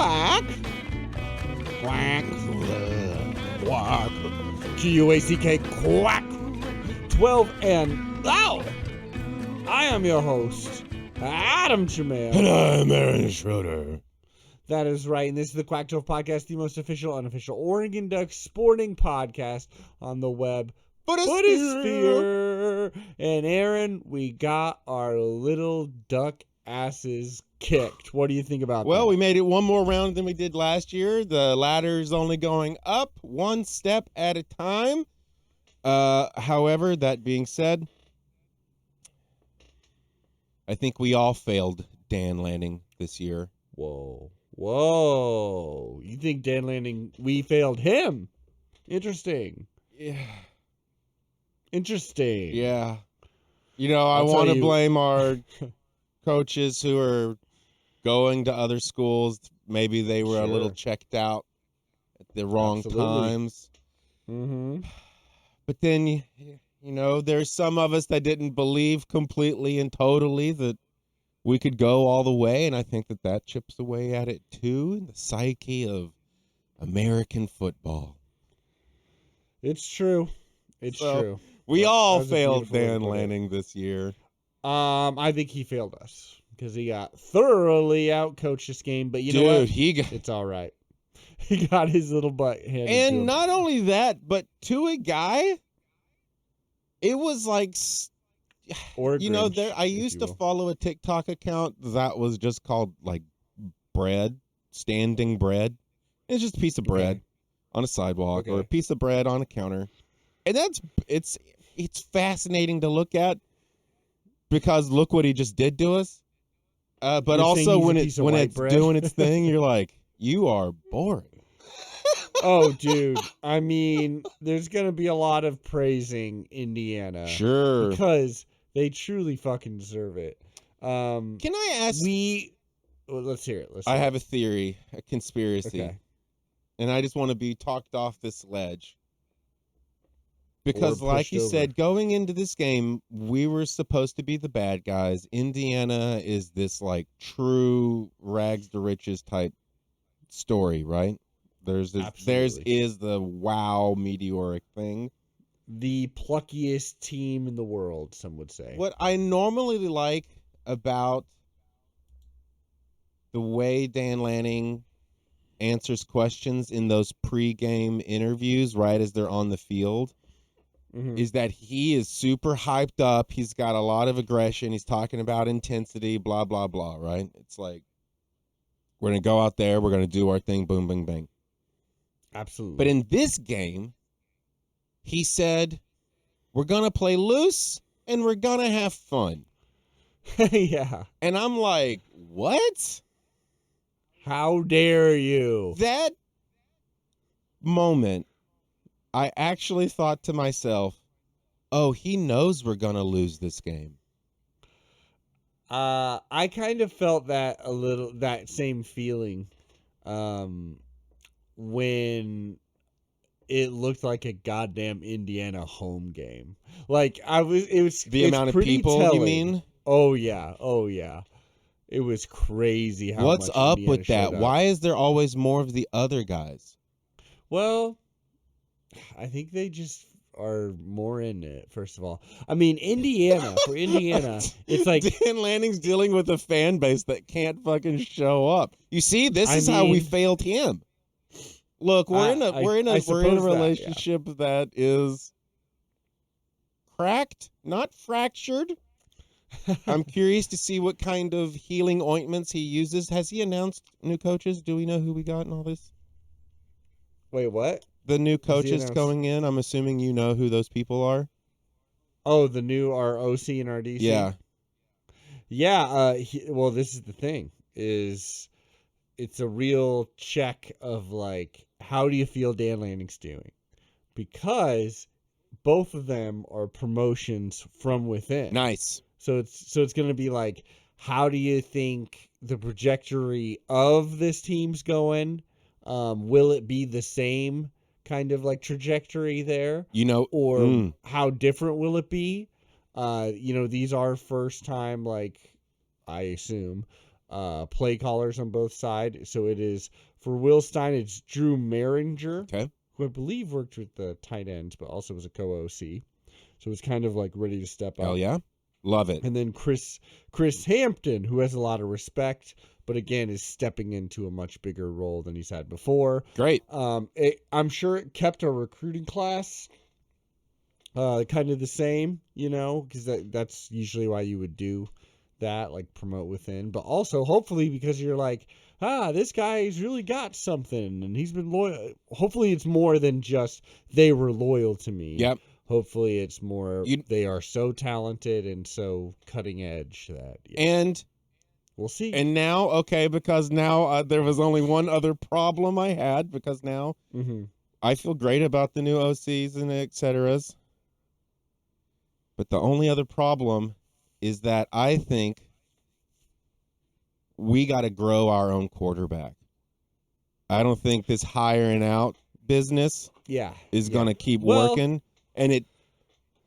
Quack. Quack. Quack. Quack. Quack. 12 and... Ow! I am your host, Adam Jamal. And I'm Aaron Schroeder. That is right, and this is the Quack 12 Podcast, the most official, unofficial Oregon Ducks sporting podcast on the web. Footosphere. And Aaron, we got our little duck asses kicked. What do you think about that? Well, we made it one more round than we did last year. The ladder's only going up one step at a time. However, that being said, I think we all failed Dan Lanning this year. Whoa. You think Dan Lanning, we failed him? Interesting. Yeah. Interesting. Yeah. You know, I want to blame our coaches who are going to other schools. Maybe they were a little checked out at the wrong times. Mm-hmm. But then, you know, there's some of us that didn't believe completely and totally that we could go all the way, and I think that chips away at it too, the psyche of American football. It's true. It's true. We all failed Dan Lanning this year. I think he failed us because he got thoroughly outcoached this game, but you know what? It's all right. He got his little butt handed to him. And not only that, but to a guy, it was like... you know, I used to follow a TikTok account that was just called like standing bread. It's just a piece of bread on a sidewalk or a piece of bread on a counter. And it's fascinating to look at because look what he just did to us. But also when it's doing its thing, you're like, you are boring. Oh, dude. I mean, there's going to be a lot of praising Indiana. Sure. Because they truly fucking deserve it. Can I ask? Let's hear it. I have a theory, a conspiracy. Okay. And I just want to be talked off this ledge. Because like you said, going into this game, we were supposed to be the bad guys. Indiana is this like true rags to riches type story, right? There's the wow meteoric thing. The pluckiest team in the world, some would say. What I normally like about the way Dan Lanning answers questions in those pre-game interviews, right as they're on the field, is that he is super hyped up. He's got a lot of aggression. He's talking about intensity, blah, blah, blah, right? It's like, we're going to go out there. We're going to do our thing. Boom, bang, bang. Absolutely. But in this game, he said, we're going to play loose and we're going to have fun. Yeah. And I'm like, what? How dare you? That moment, I actually thought to myself, oh, he knows we're going to lose this game. I kind of felt that same feeling when it looked like a goddamn Indiana home game. Like it was the amount of people telling. You mean? Oh yeah. It was crazy how What's much up Indiana with that? up. Why is there always more of the other guys? Well, I think they just are more in it, first of all. I mean, for Indiana, it's like Dan Lanning's dealing with a fan base that can't fucking show up. You see, this is how we failed him. Look, we're in a relationship that is cracked, not fractured. I'm curious to see what kind of healing ointments he uses. Has he announced new coaches? Do we know who we got in all this? Wait, what? The new coaches going in. I'm assuming you know who those people are. Oh, our OC and our DC? Yeah. Yeah, well, this is the thing, is it's a real check of, like, how do you feel Dan Lanning's doing? Because both of them are promotions from within. Nice. So it's going to be like, how do you think the trajectory of this team's going? Will it be the same kind of like trajectory there? Or how different will it be? These are first time, like, I assume, play callers on both sides. So it is for Will Stein, it's Drew Maringer, Okay. who I believe worked with the tight ends, but also was a co-OC. So it's kind of like ready to step up. Hell yeah. Love it. And then Chris Hampton, who has a lot of respect, but again is stepping into a much bigger role than he's had before. Great. I'm sure it kept our recruiting class kind of the same, because that's usually why you would do that, like promote within. But also, hopefully, because you're like, this guy's really got something, and he's been loyal. Hopefully, it's more than just they were loyal to me. Yep. Hopefully, it's more they are so talented and so cutting edge that. Yeah. And we'll see. And now, okay, because now there was only one other problem I had, because now I feel great about the new OCs and et ceteras. But the only other problem is that I think we got to grow our own quarterback. I don't think this hiring out business is going to keep working. And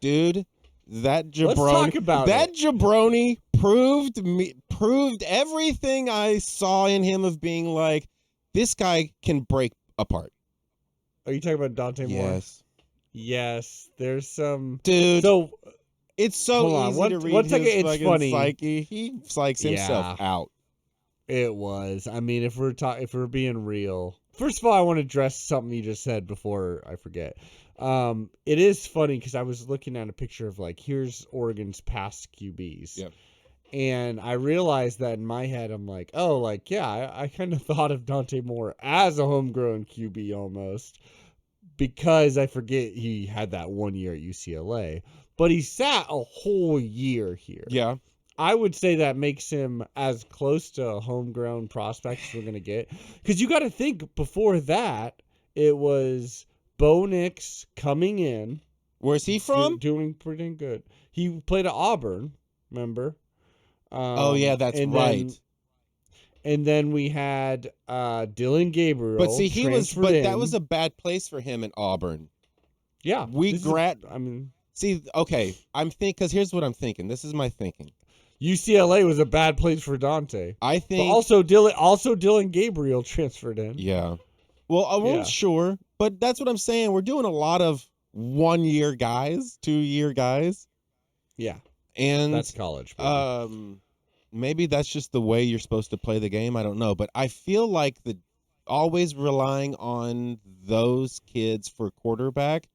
dude, that jabroni, let's talk about that jabroni proved everything I saw in him of being like, this guy can break apart. Are you talking about Dante Moore? Yes. Yes, there's some dude. So it's so easy to read his fucking funny. psyche. He psychs himself out. It was. I mean, if we're being real, first of all, I want to address something you just said before I forget. It is funny because I was looking at a picture of like, here's Oregon's past QBs. Yep. And I realized that in my head, I'm like, oh, like, yeah, I kind of thought of Dante Moore as a homegrown QB almost, because I forget he had that 1 year at UCLA, but he sat a whole year here. Yeah. I would say that makes him as close to a homegrown prospect as we're going to get. Because you got to think, before that, it was Bo Nix coming in. Where's he from? Doing pretty good. He played at Auburn, remember? Oh, yeah, that's right. And then we had Dylan Gabriel. But see, that was a bad place for him at Auburn. Yeah. See, okay, because here's what I'm thinking. This is my thinking. UCLA was a bad place for Dante. I think. But also Dylan Gabriel transferred in. Yeah. Well, I wasn't sure, but that's what I'm saying. We're doing a lot of 1 year guys, 2 year guys. Yeah. And that's college. Baby. Maybe that's just the way you're supposed to play the game. I don't know, but I feel like always relying on those kids for quarterback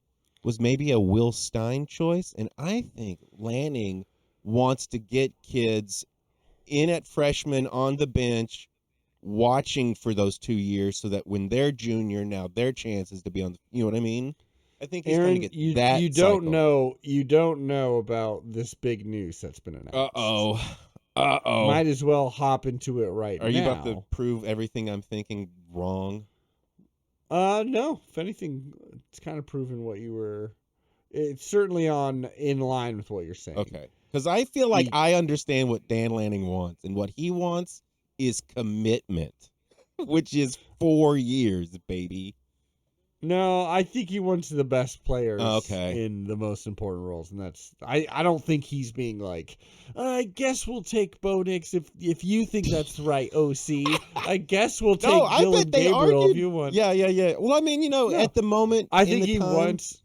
was maybe a Will Stein choice, and I think Lanning wants to get kids in at freshman on the bench, watching for those 2 years, so that when they're junior, now their chances to be on. You know what I mean? I think he's trying to get that. You don't know about this big news that's been announced. Uh-oh. Might as well hop into it right now. Are you about to prove everything I'm thinking wrong? No. If anything, it's kind of proven what you were. It's certainly in line with what you're saying. Okay. Because I feel like I understand what Dan Lanning wants, and what he wants is commitment, which is 4 years, baby. No, I think he wants the best players in the most important roles, and that's I don't think he's being like, I guess we'll take Bo Nix if you think that's right, OC. I guess we'll take Dylan Gabriel if you want. Yeah. Well, I mean, at the moment, I think he wants.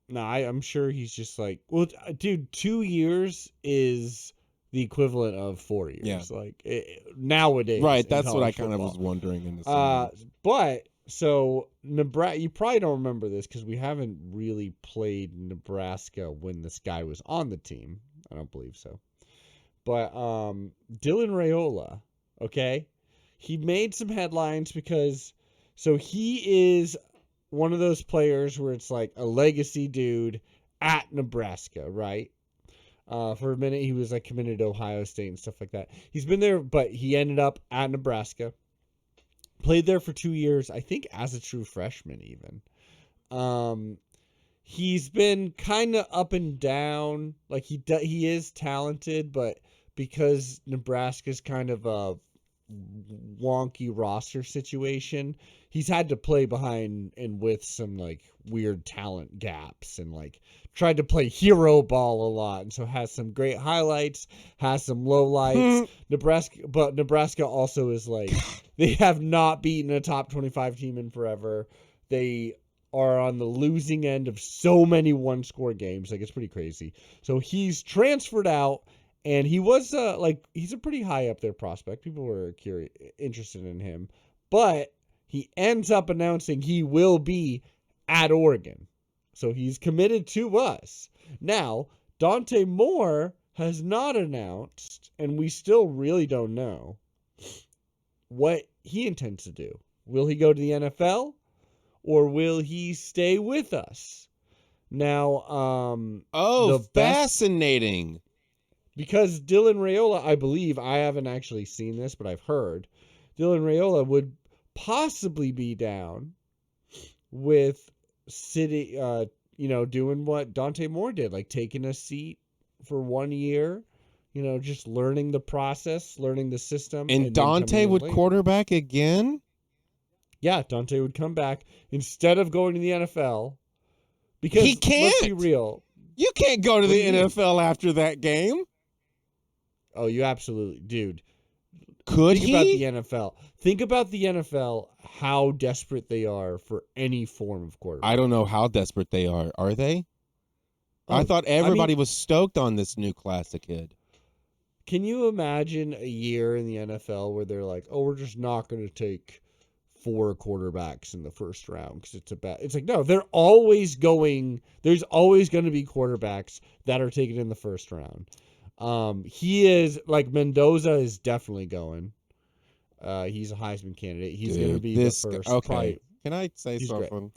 No, I'm sure he's just like, well, dude, 2 years is the equivalent of 4 years. Yeah. Like nowadays, right? That's what I kind of was wondering in the but. So, Nebraska, you probably don't remember this because we haven't really played Nebraska when this guy was on the team. I don't believe so. But Dylan Raiola, okay? He made some headlines because, so he is one of those players where it's like a legacy dude at Nebraska, right? For a minute, he was like committed to Ohio State and stuff like that. He's been there, but he ended up at Nebraska. Played there for 2 years, I think, as a true freshman even. He's been kind of up and down. Like, he is talented, but because Nebraska's kind of a wonky roster situation, he's had to play behind and with some like weird talent gaps and like tried to play hero ball a lot, and so has some great highlights, has some lowlights. Nebraska also is like they have not beaten a top 25 team in forever. They are on the losing end of so many one-score games. Like, it's pretty crazy. So he's transferred out, and he was he's a pretty high up there prospect. People were interested in him, but he ends up announcing he will be at Oregon. So he's committed to us. Now, Dante Moore has not announced, and we still really don't know what he intends to do. Will he go to the NFL? Or will he stay with us? Now, fascinating. Because Dylan Raiola, I believe, I haven't actually seen this, but I've heard, Dylan Raiola would possibly be down with City, doing what Dante Moore did, like taking a seat for 1 year, just learning the process, learning the system. And Dante would quarterback again? Yeah, Dante would come back instead of going to the NFL. Because he can't. Let's be real. You can't go to the NFL after that game. Oh, you absolutely, dude. Could Think about the NFL. Think about the NFL, how desperate they are for any form of quarterback. I don't know how desperate they are. Are they? I thought everybody was stoked on this new class of kid. Can you imagine a year in the NFL where they're like, oh, we're just not going to take 4 quarterbacks in the first round because it's like, no, there's always going to be quarterbacks that are taken in the first round. He is like Mendoza is definitely going. He's a Heisman candidate. He's going to be the first. Okay. Probably, can I say something?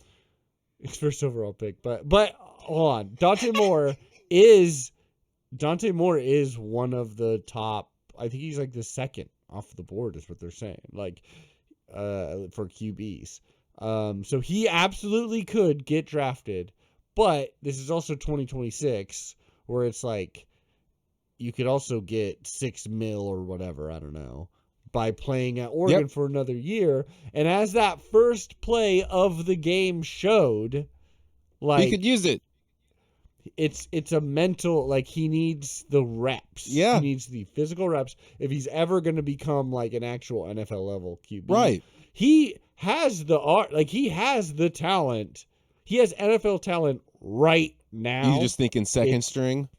His first overall pick, but hold on. Dante Moore is one of the top. I think he's like the second off the board is what they're saying. Like, for QBs. So he absolutely could get drafted, but this is also 2026 where it's like you could also get $6 million or whatever, I don't know, by playing at Oregon for another year. And as that first play of the game showed, like he could use it. It's a mental, like he needs the reps. Yeah. He needs the physical reps if he's ever going to become like an actual NFL level QB. Right. He has the art, like he has the talent. He has NFL talent right now. You just thinking second string?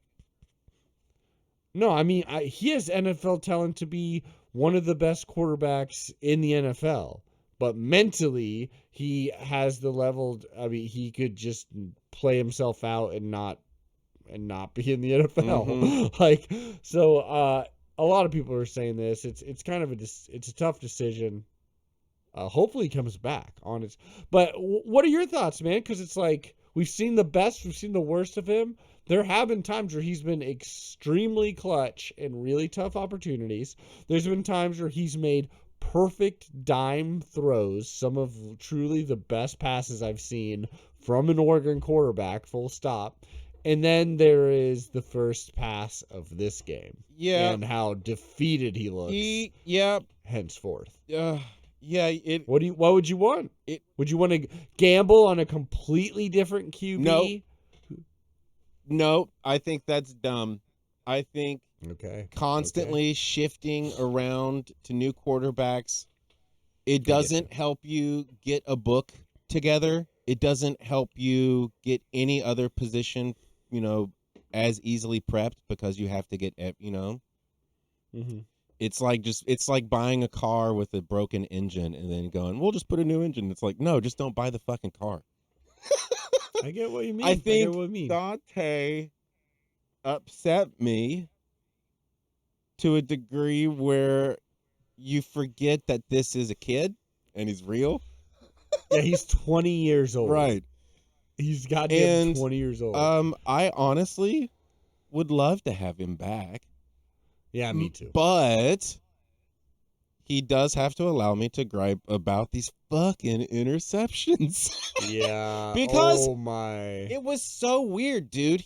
No, I mean, he has NFL talent to be one of the best quarterbacks in the NFL. But mentally, he has the level. I mean, he could just play himself out and not be in the NFL. Mm-hmm. Like, so a lot of people are saying this. It's kind of it's a tough decision. Hopefully, he comes back on it. But what are your thoughts, man? Because it's like we've seen the best, we've seen the worst of him. There have been times where he's been extremely clutch in really tough opportunities. There's been times where he's made perfect dime throws, some of truly the best passes I've seen from an Oregon quarterback, full stop. And then there is the first pass of this game. Yeah. And how defeated he looks. Henceforth. What would you want? Would you want to gamble on a completely different QB? No, I think that's dumb. I think constantly shifting around to new quarterbacks, it doesn't help you get a book together. It doesn't help you get any other position, as easily prepped because you have to get, Mm-hmm. It's like buying a car with a broken engine and then going, we'll just put a new engine. It's like, no, just don't buy the fucking car. I get what you mean. I think Dante upset me to a degree where you forget that this is a kid and he's real. Yeah, he's 20 years old. Right. He's goddamn 20 years old. I honestly would love to have him back. Yeah, me too. But he does have to allow me to gripe about these fucking interceptions. Yeah. Because it was so weird, dude.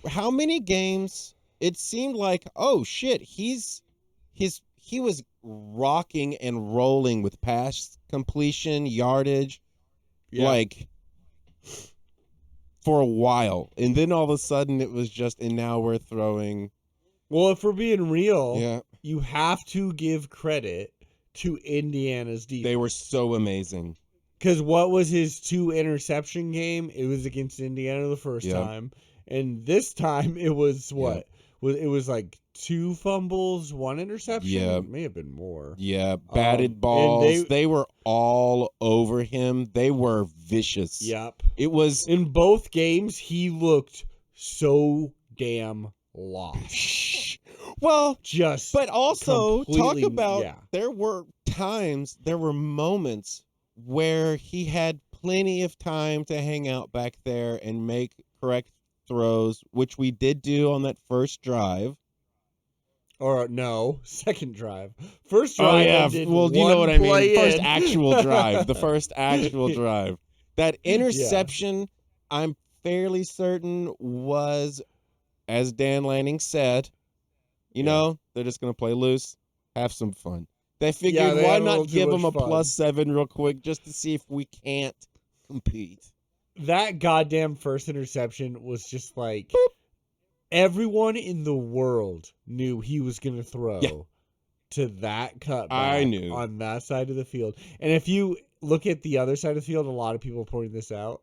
How many games it seemed like, oh shit, he was rocking and rolling with pass completion, yardage, like for a while. And then all of a sudden it was just, and now we're throwing. Well, if we're being real, you have to give credit to Indiana's defense. They were so amazing. Because what was his 2 interception game? It was against Indiana the first time. And this time it was what? It was like 2 fumbles, 1 interception? Yeah. It may have been more. Yeah, batted balls. They were all over him. They were vicious. Yep. It was... In both games, he looked so damn lost. Well, just but also talk about yeah. There were moments where he had plenty of time to hang out back there and make correct throws, which we did do on that first drive. Or no, second drive. First drive. Oh yeah, well you know what I mean. First actual drive. The first actual drive. That interception, I'm fairly certain was, as Dan Lanning said, you know, they're just going to play loose, have some fun. They figured, why not give them a +7 real quick just to see if we can't compete. That goddamn first interception was just like, boop. Everyone in the world knew he was going to throw to that cutback on that side of the field. And if you look at the other side of the field, a lot of people are pointing this out.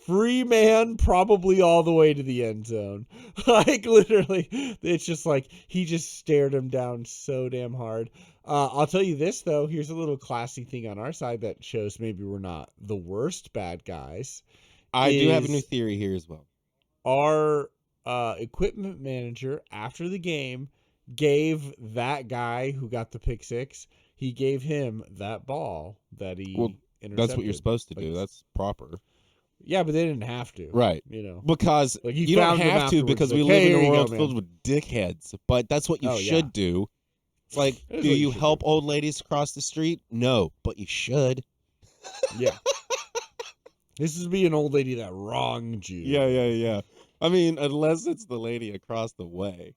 Free man probably all the way to the end zone. Like, literally, it's just like he just stared him down so damn hard. I'll tell you this, though. Here's a little classy thing on our side that shows maybe we're not the worst bad guys. I do have a new theory here as well. Our equipment manager, after the game, gave that guy who got the pick 6, he gave him that ball that he intercepted. That's what you're supposed to do. That's proper. Yeah, but they didn't have to. Right. You know. Because like you don't have to because we live in a world filled with dickheads. But that's what you should do. It's like, do you help old ladies across the street? No, but you should. Yeah. This is be an old lady that wronged you. Yeah. I mean, unless it's the lady across the way.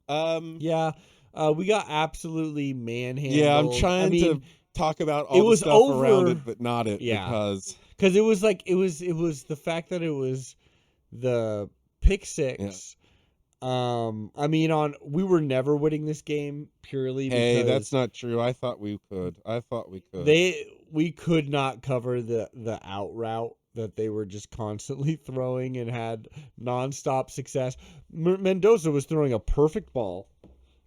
Yeah. We got absolutely manhandled. Yeah, I'm trying to talk about all the stuff around it, but not it. Yeah. Because it was like, it was the fact that it was the pick 6. Yeah. I mean, we were never winning this game purely because... Hey, that's not true. I thought we could. We could not cover the out route that they were just constantly throwing and had nonstop success. Mendoza was throwing a perfect ball.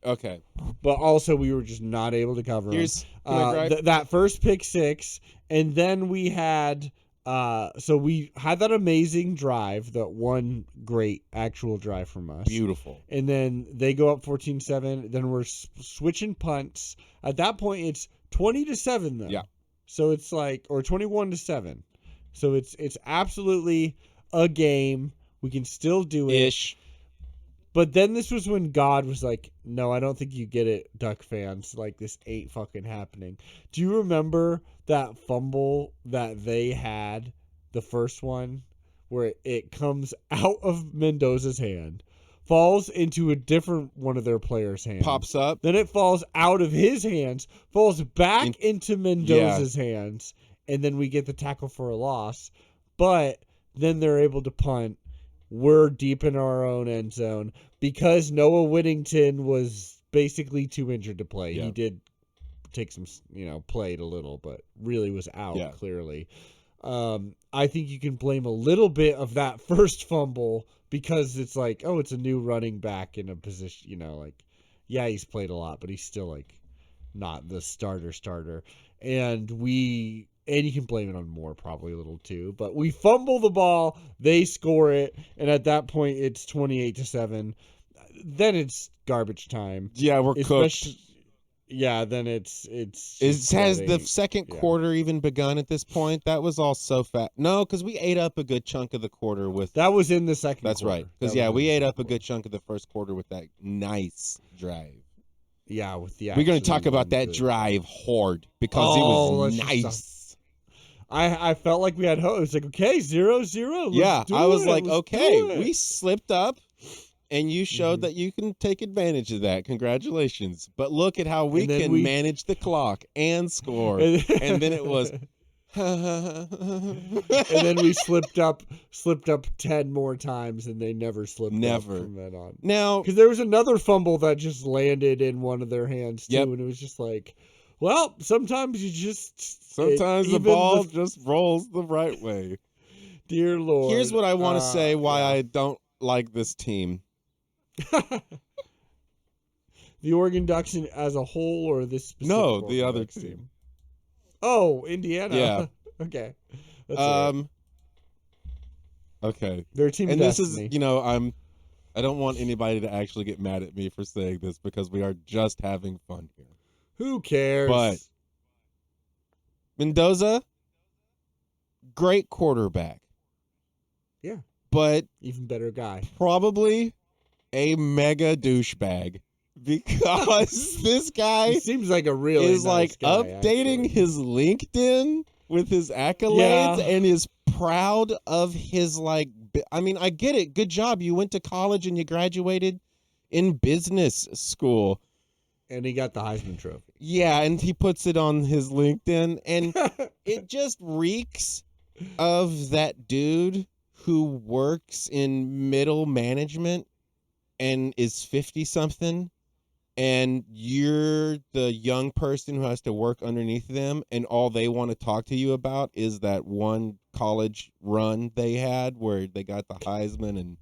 Okay. But also we were just not able to cover him. That first pick 6, and then we had... so we had that amazing drive, that one great actual drive from us. Beautiful. And then they go up 14-7. Then we're switching punts. At that point, it's 20-7 though. Yeah. So it's like, or 21-7. So it's absolutely a game. We can still do it. Ish. But then this was when God was like, no, I don't think you get it, Duck fans. Like, this ain't fucking happening. Do you remember that fumble that they had, the first one, where it comes out of Mendoza's hand, falls into a different one of their players' hands, pops up, then it falls out of his hands, falls back into Mendoza's hands, and then we get the tackle for a loss. But then they're able to punt. We're deep in our own end zone because Noah Whittington was basically too injured to play. Yeah. He did take some, played a little, but really was out clearly. I think you can blame a little bit of that first fumble because it's like, oh, it's a new running back in a position, he's played a lot, but he's still not the starter. And you can blame it on Moore probably a little too, but we fumble the ball, they score it, and at that point it's 28-7. Then it's garbage time. Yeah, we're cooked. Yeah, then it's has the second quarter even begun at this point? That was all so fast. No, because we ate up a good chunk of the quarter with... That was in the second That's quarter. Right. Because, we ate up a good chunk of the first quarter with that nice drive. Yeah, with the... We're going to talk about that drive hard because it was nice. I felt like we had hope. It was like, okay, 0-0. I was like, okay, we slipped up and you showed that you can take advantage of that. Congratulations. But look at how we And then can manage the clock and score. And then it was and then we slipped up 10 more times, and they never slipped up from then on. Now, because there was another fumble that just landed in one of their hands too, Yep. and it was just like, well, sometimes you just the ball just rolls the right way. Dear Lord. Here's what I want to say why I don't like this team. The Oregon Ducks as a whole, or this specific No, the Oregon other Ducks team. Oh, Indiana. Yeah. Okay. That's all right. Okay. Their team and destiny. This is, I don't want anybody to actually get mad at me for saying this because we are just having fun here. Who cares? But Mendoza, great quarterback. Yeah. But even better guy. Probably a mega douchebag. Because this guy he seems like a really is nice like guy, updating actually. his LinkedIn with his accolades and is proud of his I get it. Good job. You went to college and you graduated in business school. And he got the Heisman Trophy. Yeah, and he puts it on his LinkedIn, and it just reeks of that dude who works in middle management and is 50-something, and you're the young person who has to work underneath them, and all they want to talk to you about is that one college run they had where they got the Heisman and,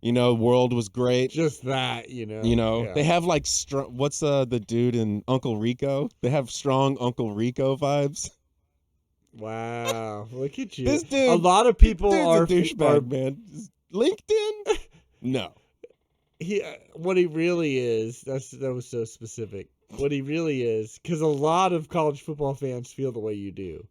world was great. Just that, Yeah. They have what's the dude in Uncle Rico? They have strong Uncle Rico vibes. Wow, look at you. This dude, a lot of people are a douchebag, man. LinkedIn? No. What he really is, that was so specific. What he really is, because a lot of college football fans feel the way you do.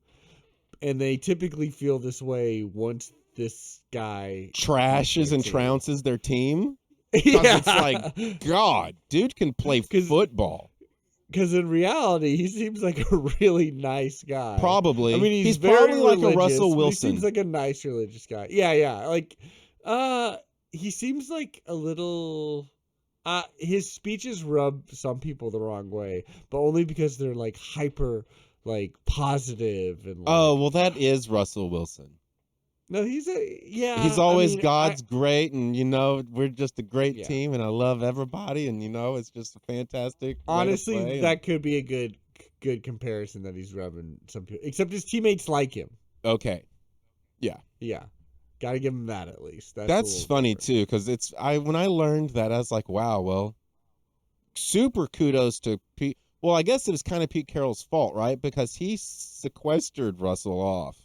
And they typically feel this way once this guy trashes and trounces their team. Yeah. It's like, God, dude can play football. Because in reality, he seems like a really nice guy. Probably. I mean, he's probably like religious, a Russell Wilson. He seems like a nice religious guy. Yeah. Like, he seems like a little. His speeches rub some people the wrong way, but only because they're like hyper, like positive and. Oh well, that is Russell Wilson. No, he's always God's great, and we're just a great team, and I love everybody, and it's just a fantastic. Honestly, that could be a good comparison that he's rubbing some people, except his teammates like him. Okay, yeah, gotta give him that at least. That's funny too, because when I learned that, I was like, wow, well, super kudos to Pete. Well, I guess it was kind of Pete Carroll's fault, right? Because he sequestered Russell off.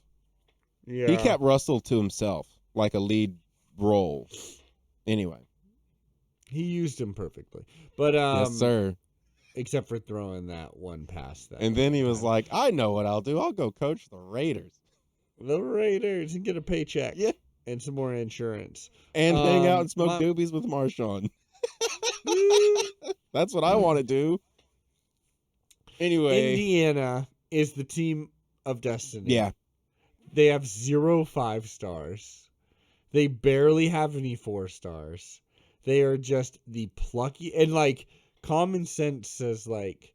Yeah. He kept Russell to himself, like a lead role. Anyway. He used him perfectly. But yes, sir. Except for throwing that one pass. And then he was like, I know what I'll do. I'll go coach the Raiders. The Raiders and get a paycheck. Yeah. And some more insurance. And hang out and smoke doobies with Marshawn. That's what I want to do. Anyway. Indiana is the team of destiny. Yeah. They have 0 5 stars. They barely have any 4 stars. They are just the plucky, and like common sense says, like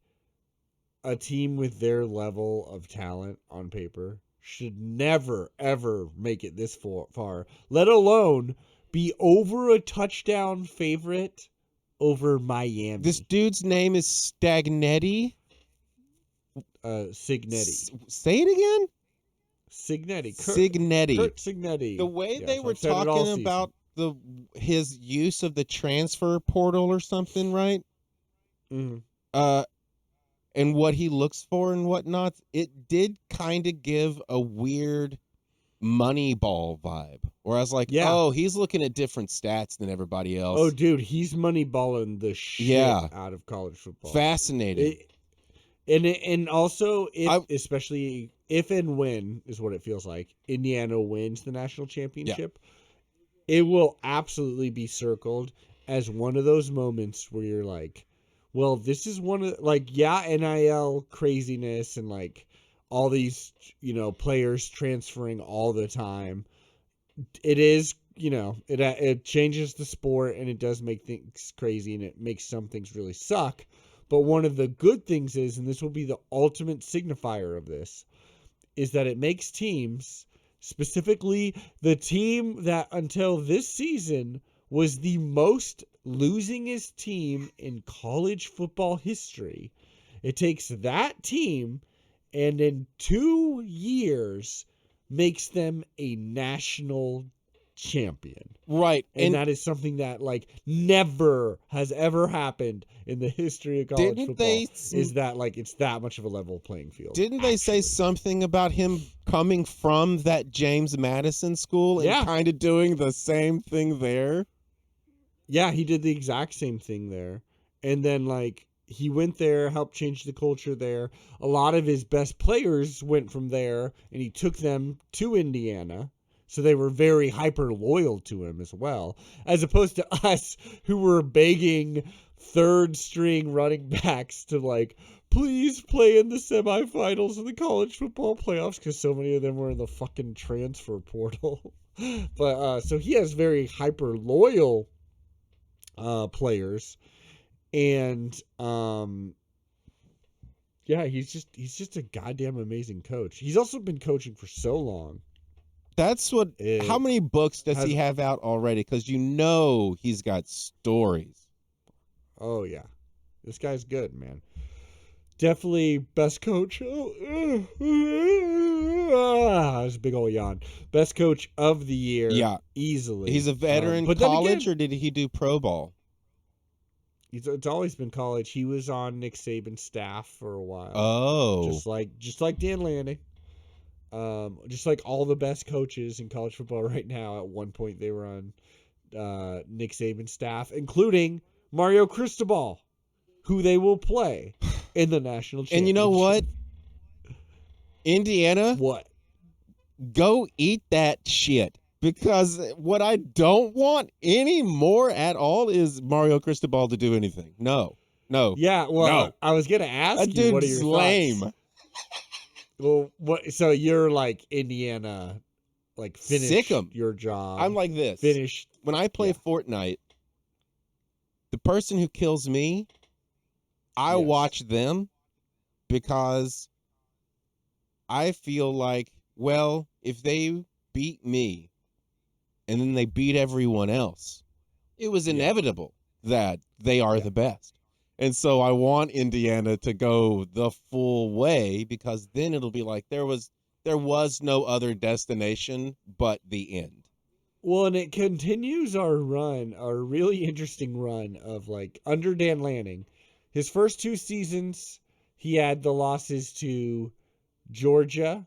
a team with their level of talent on paper should never ever make it this far, let alone be over a touchdown favorite over Miami. This dude's name is Stagnetti. Signetti. Say it again. Signetti. Signetti. Signetti. The way they were talking about his use of the transfer portal or something, right? Mm-hmm. And what he looks for and whatnot, it did kind of give a weird Moneyball vibe. Where I was like, oh, he's looking at different stats than everybody else. Oh, dude, he's moneyballing the shit out of college football. Fascinating. And also, especially if and when, is what it feels like, Indiana wins the national championship, it will absolutely be circled as one of those moments where you're like, well, this is one of, like, NIL craziness and, like, all these, players transferring all the time. It is it changes the sport, and it does make things crazy, and it makes some things really suck. But one of the good things is, and this will be the ultimate signifier of this, is that it makes teams, specifically the team that until this season was the most losingest team in college football history. It takes that team and in 2 years makes them a national champion. Right. And that is something that like never has ever happened in the history of college football. Is that like it's that much of a level playing field? Didn't they say something about him coming from that James Madison school and kind of doing the same thing there? Yeah, he did the exact same thing there. And then like he went there, helped change the culture there. A lot of his best players went from there, and he took them to Indiana. So they were very hyper loyal to him as well, as opposed to us who were begging third string running backs to like, please play in the semifinals of the college football playoffs, because so many of them were in the fucking transfer portal. But so he has very hyper loyal players, and he's just a goddamn amazing coach. He's also been coaching for so long. That's what. How many books does he have out already? Because he's got stories. Oh yeah, this guy's good, man. Definitely best coach. That's a big old yawn. Best coach of the year. Yeah, easily. He's a veteran college, or did he do pro ball? It's always been college. He was on Nick Saban's staff for a while. Oh, just like Dan Lanning. Just like all the best coaches in college football right now, at one point they were on Nick Saban's staff, including Mario Cristobal, who they will play in the national championship. And you know what? Indiana? What? Go eat that shit. Because what I don't want anymore at all is Mario Cristobal to do anything. No. Yeah, well, no. I was going to ask you, what are your lame. thoughts? Well, what? So you're like Indiana, like finish Sick 'em. Your job. I'm like this. Finish. When I play Fortnite, the person who kills me, I watch them because I feel like, well, if they beat me and then they beat everyone else, it was inevitable that they are the best. And so I want Indiana to go the full way, because then it'll be like there was no other destination but the end. Well, and it continues our really interesting run of like under Dan Lanning. His first 2 seasons, he had the losses to Georgia,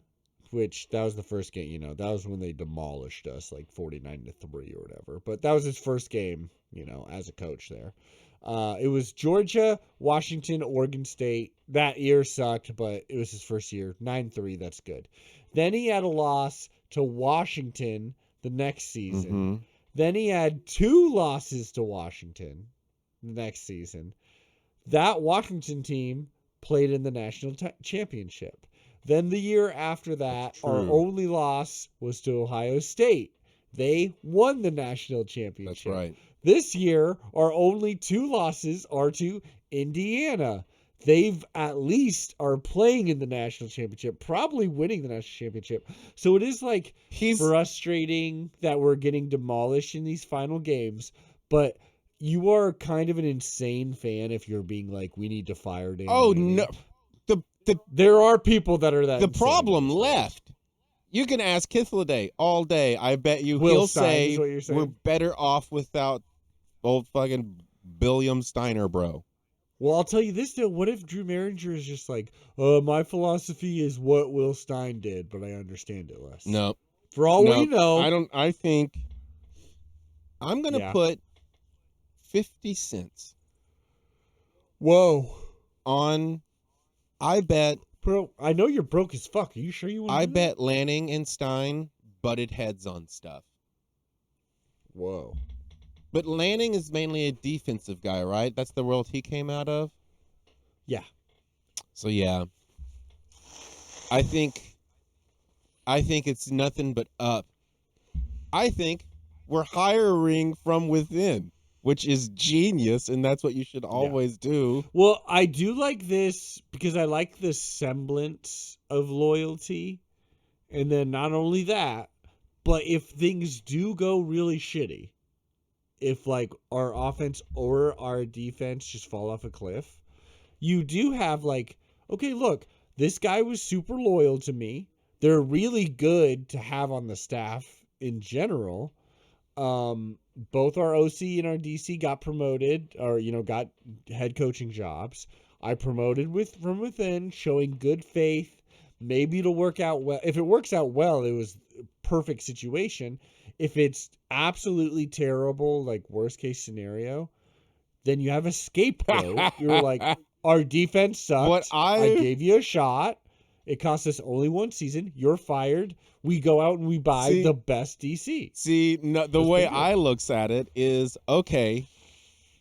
which that was the first game, that was when they demolished us like 49-3 or whatever. But that was his first game, as a coach there. It was Georgia, Washington, Oregon State. That year sucked, but it was his first year. 9-3, that's good. Then he had a loss to Washington the next season. Mm-hmm. Then he had 2 losses to Washington the next season. That Washington team played in the national championship. Then the year after that, our only loss was to Ohio State. They won the national championship. That's right. This year, our only 2 losses are to Indiana. They've at least are playing in the national championship, probably winning the national championship. So it is like frustrating that we're getting demolished in these final games, but you are kind of an insane fan if you're being like, we need to fire Dan. Oh, no. There are people that are that. The problem left. You can ask Kithliday all day. I bet you Will he'll Stein, say we're better off without old fucking William Steiner, bro. Well, I'll tell you this, though. What if Drew Maringer is just like, my philosophy is what Will Stein did, but I understand it less? No. For all we know. I think I'm going to put 50 cents. Whoa. I bet. Bro, I know you're broke as fuck. Are you sure you want to I bet Lanning and Stein butted heads on stuff. Whoa. But Lanning is mainly a defensive guy, right? That's the world he came out of? Yeah. So, yeah. I think it's nothing but up. I think We're hiring from within, which is genius, and that's what you should always do. Well, I do like this because I like the semblance of loyalty. And then not only that, but if things do go really shitty, if like our offense or our defense just fall off a cliff, you do have like, okay, look, this guy was super loyal to me. They're really good to have on the staff in general. Both our OC and our DC got promoted, or got head coaching jobs. I promoted from within, showing good faith. Maybe it'll work out well. If it works out well, it was a perfect situation. If it's absolutely terrible, like worst case scenario, then you have a scapegoat. You're like, our defense sucked. I gave you a shot. It cost us only one season. You're fired. We go out and we buy the best DC. The way I looks at it is, okay,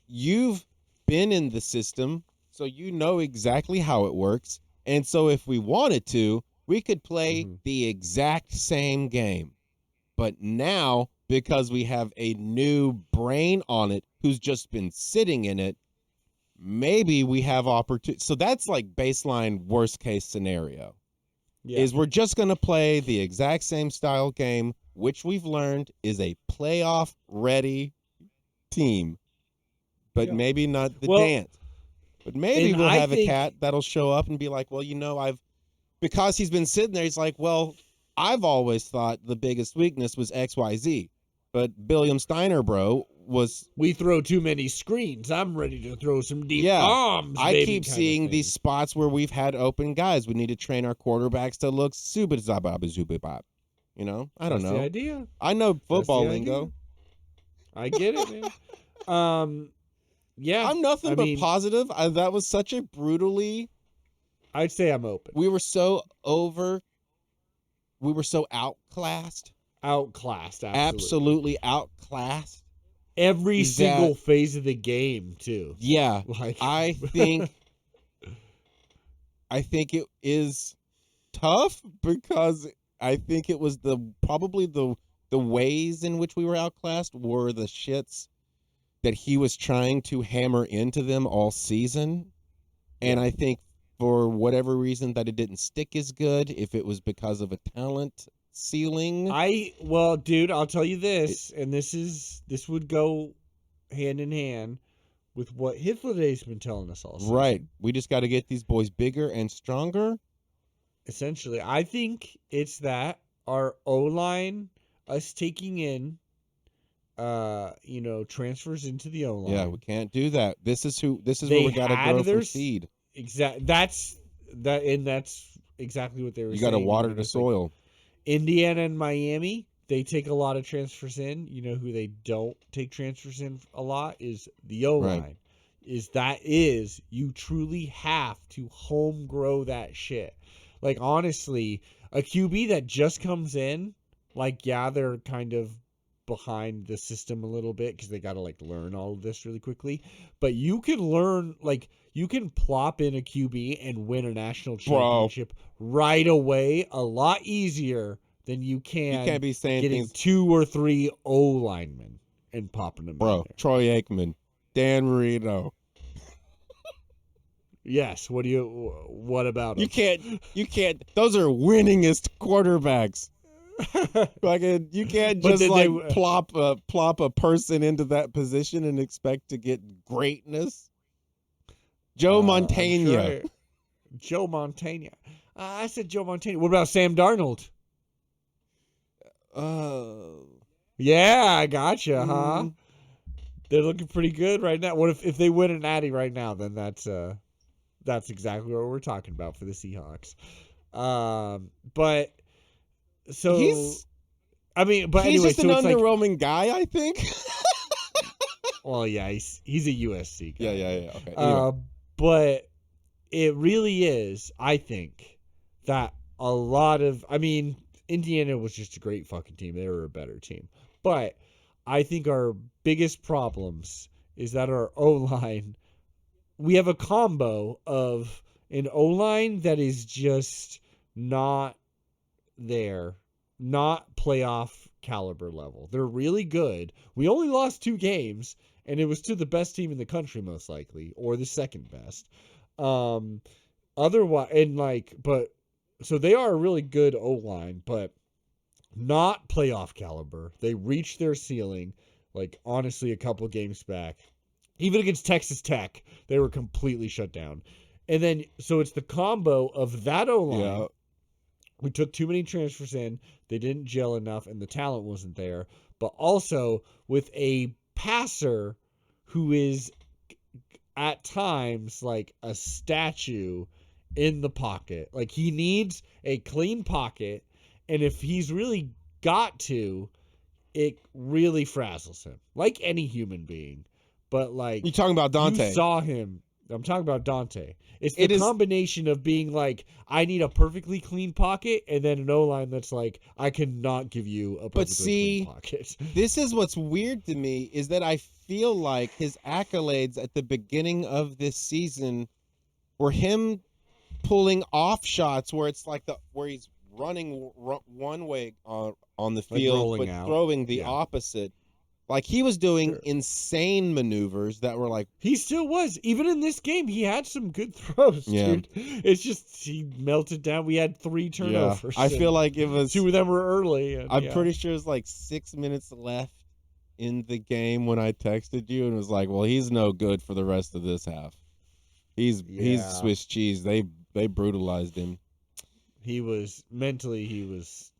you've been in the system, so you know exactly how it works. And so if we wanted to, we could play the exact same game. But now, because we have a new brain on it who's just been sitting in it, maybe we have opportunity. So that's like baseline worst case scenario. Yeah. Is we're just going to play the exact same style game, which we've learned is a playoff ready team, but maybe not the dance. But maybe we'll have a cat that'll show up and be like, well, because he's been sitting there, he's like, well, I've always thought the biggest weakness was XYZ. But William Steiner, bro, we throw too many screens. I'm ready to throw some deep bombs. I keep seeing these spots where we've had open guys. We need to train our quarterbacks to look super zabab. I don't know. The idea. I know football lingo. I get it, man. Yeah. I'm nothing but positive. That was such a brutally. I'd say I'm open. We were so outclassed. Absolutely outclassed. Every single phase of the game, too. Yeah. I think it is tough because I think it was probably the ways in which we were outclassed were the shits that he was trying to hammer into them all season. And I think for whatever reason that it didn't stick as good, if it was because of a talent ceiling. Dude, I'll tell you this, and this would go hand in hand with what Hitler's been telling us all season. Right. We just got to get these boys bigger and stronger. Essentially, I think it's that our O-line, us taking in transfers into the O-line. Yeah, we can't do that. This is where we got to grow for seed. That's exactly what they were saying. You got to water the soil. Like Indiana and Miami, they take a lot of transfers in. You know who they don't take transfers in a lot is the O-line. Right. You truly have to home grow that shit. Like, honestly, a QB that just comes in, they're kind of behind the system a little bit because they got to learn all of this really quickly. But you can learn, you can plop in a QB and win a national championship right away a lot easier than you can. You can't be saying getting 2 or 3 O linemen and popping them in there. Troy Aikman, Dan Marino. Yes. What about them? You can't. Those are winningest quarterbacks. You can't just plop a person into that position and expect to get greatness. Joe Montana. Sure. Joe Montana. I said Joe Montana. What about Sam Darnold? Yeah, I gotcha, huh? They're looking pretty good right now. What if they win a natty right now? Then that's exactly what we're talking about for the Seahawks. But so he's anyway, just an underwhelming guy, I think. Well, yeah, he's a USC guy. Yeah. Okay. Anyway. But it really is, I think, that a lot of Indiana was just a great fucking team. They were a better team. But I think our biggest problems is that our O-line, we have a combo of an O-line that is just not there, not playoff caliber level. They're really good. We only lost 2 games, and it was to the best team in the country, most likely, or the second best. Otherwise, and but so they are a really good O-line, but not playoff caliber. They reached their ceiling, honestly, a couple games back. Even against Texas Tech, they were completely shut down. And then, so it's the combo of that O-line. Yeah. We took too many transfers in. They didn't gel enough, and the talent wasn't there. But also with a passer who is at times like a statue in the pocket. Like, he needs a clean pocket, and if he's really got to, it really frazzles him. Like any human being. But You talking about Dante? You saw him. I'm talking about Dante. It's the combination of being like, I need a perfectly clean pocket, and then an O-line that's like, I cannot give you a perfectly clean pocket. This is what's weird to me, is that I feel like his accolades at the beginning of this season were him pulling off shots where it's like where he's running one way on the field, but throwing the opposite. Like, he was doing insane maneuvers that were like... He still was. Even in this game, he had some good throws, dude. It's just, he melted down. We had 3 turnovers. I feel like it was... 2 of them were early. And, I'm pretty sure it was like 6 minutes left in the game when I texted you and was like, well, he's no good for the rest of this half. He's Swiss cheese. They brutalized him. He was... Mentally, he was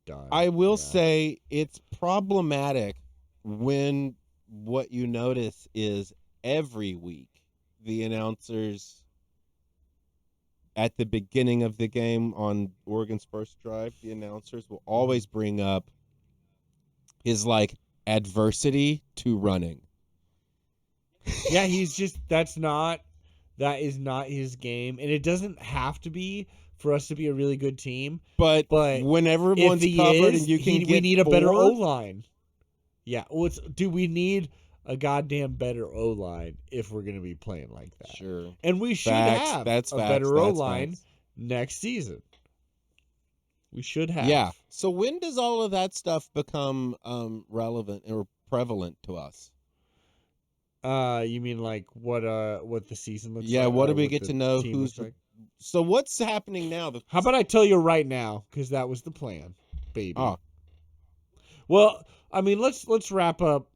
done. I will say it's problematic when what you notice is every week the announcers at the beginning of the game on Oregon's first drive, the announcers will always bring up his adversity to running. Yeah, he's just that is not his game, and it doesn't have to be for us to be a really good team. But when everyone's covered and you can we need a better O-line. Yeah, we need a goddamn better O-line if we're going to be playing like that. Sure. And we should have a better O-line next season. We should have. Yeah. So when does all of that stuff become relevant or prevalent to us? You mean what the season looks like? Yeah, what do we get to know who's like? So what's happening now? How about I tell you right now, because that was the plan, baby. Oh. Well, I mean, let's wrap up.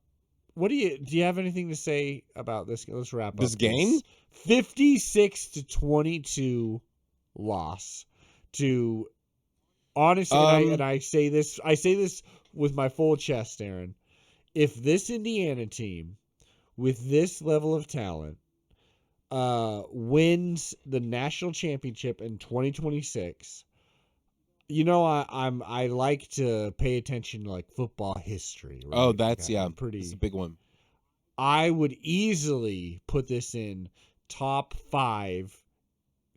Do you have anything to say about this? Let's wrap up this game. 56-22 loss to, honestly, and I say this with my full chest, Aaron. If this Indiana team with this level of talent wins the national championship in 2026, I like to pay attention to football history. Right? Oh, that's pretty. It's a big one. I would easily put this in top 5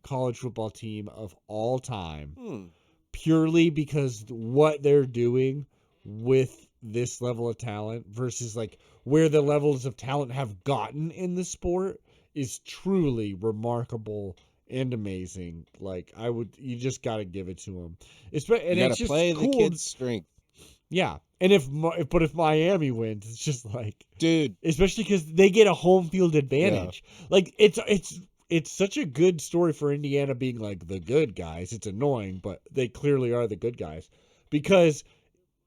college football team of all time, purely because what they're doing with this level of talent versus where the levels of talent have gotten in the sport is truly remarkable and amazing. You just got to give it to them. And you got to play cool. The kids' strength. Yeah. And if Miami wins, it's just dude, especially because they get a home field advantage. Yeah. It's such a good story for Indiana being the good guys. It's annoying, but they clearly are the good guys because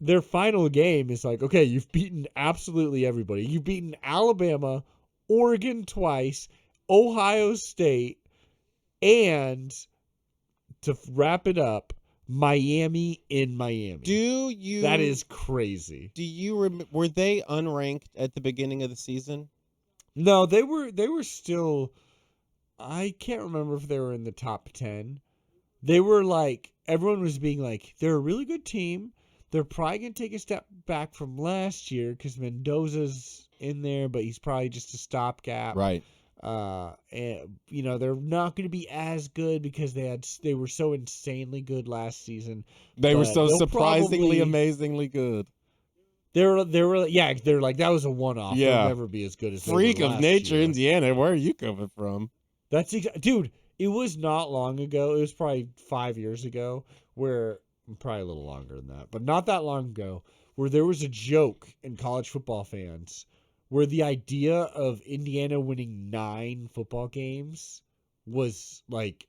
their final game is okay, you've beaten absolutely everybody. You've beaten Alabama, Oregon twice, Ohio State, and to wrap it up, Miami in Miami. That is crazy. Do you were they unranked at the beginning of the season? No, they were still. I can't remember if they were in the top 10. They were everyone was being they're a really good team. They're probably going to take a step back from last year because Mendoza's in there, but he's probably just a stopgap. Right. And they're not going to be as good because they were so insanely good last season. They were so surprisingly, amazingly good. They were that was a one-off. Yeah. They'll never be as good as freak they were of last nature, year. Indiana. Where are you coming from? Dude. It was not long ago. It was probably 5 years ago where probably a little longer than that, but not that long ago, where there was a joke in college football fans where the idea of Indiana winning 9 football games was like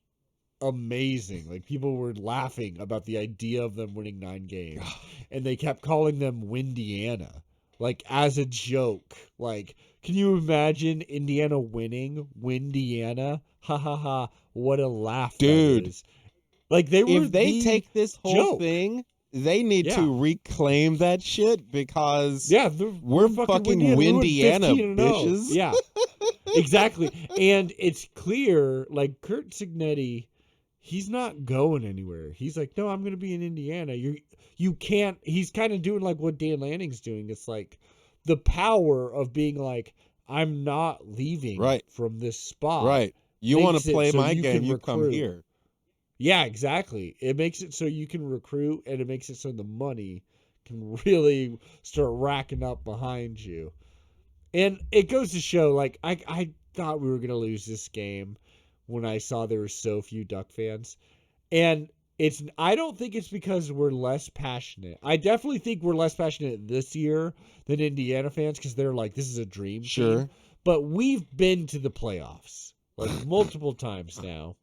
amazing. Like people were laughing about the idea of them winning 9 games, and they kept calling them Windiana, like as a joke. Like, can you imagine Indiana winning Windiana? Ha ha ha! What a laugh, dude. that is. Like they were If they the take this whole joke. thing, they need Yeah. to reclaim that shit because Yeah, we're fucking fucking Windiana, 15-0. bitches. Yeah, exactly. And it's clear, like Kurt Signetti, he's not going anywhere. He's like, no, I'm going to be in Indiana. You can't. He's kind of doing like what Dan Lanning's doing. It's like the power of being like, I'm not leaving Right. from this spot. Right. You want to Makes it play so my you game, can you come recruit. here. Yeah, exactly. It makes it so you can recruit, and it makes it so the money can really start racking up behind you. And it goes to show, like, I thought we were going to lose this game when I saw there were so few Duck fans. And I don't think it's because we're less passionate. I definitely think we're less passionate this year than Indiana fans because they're like, this is a dream Sure. team. But we've been to the playoffs like multiple times now.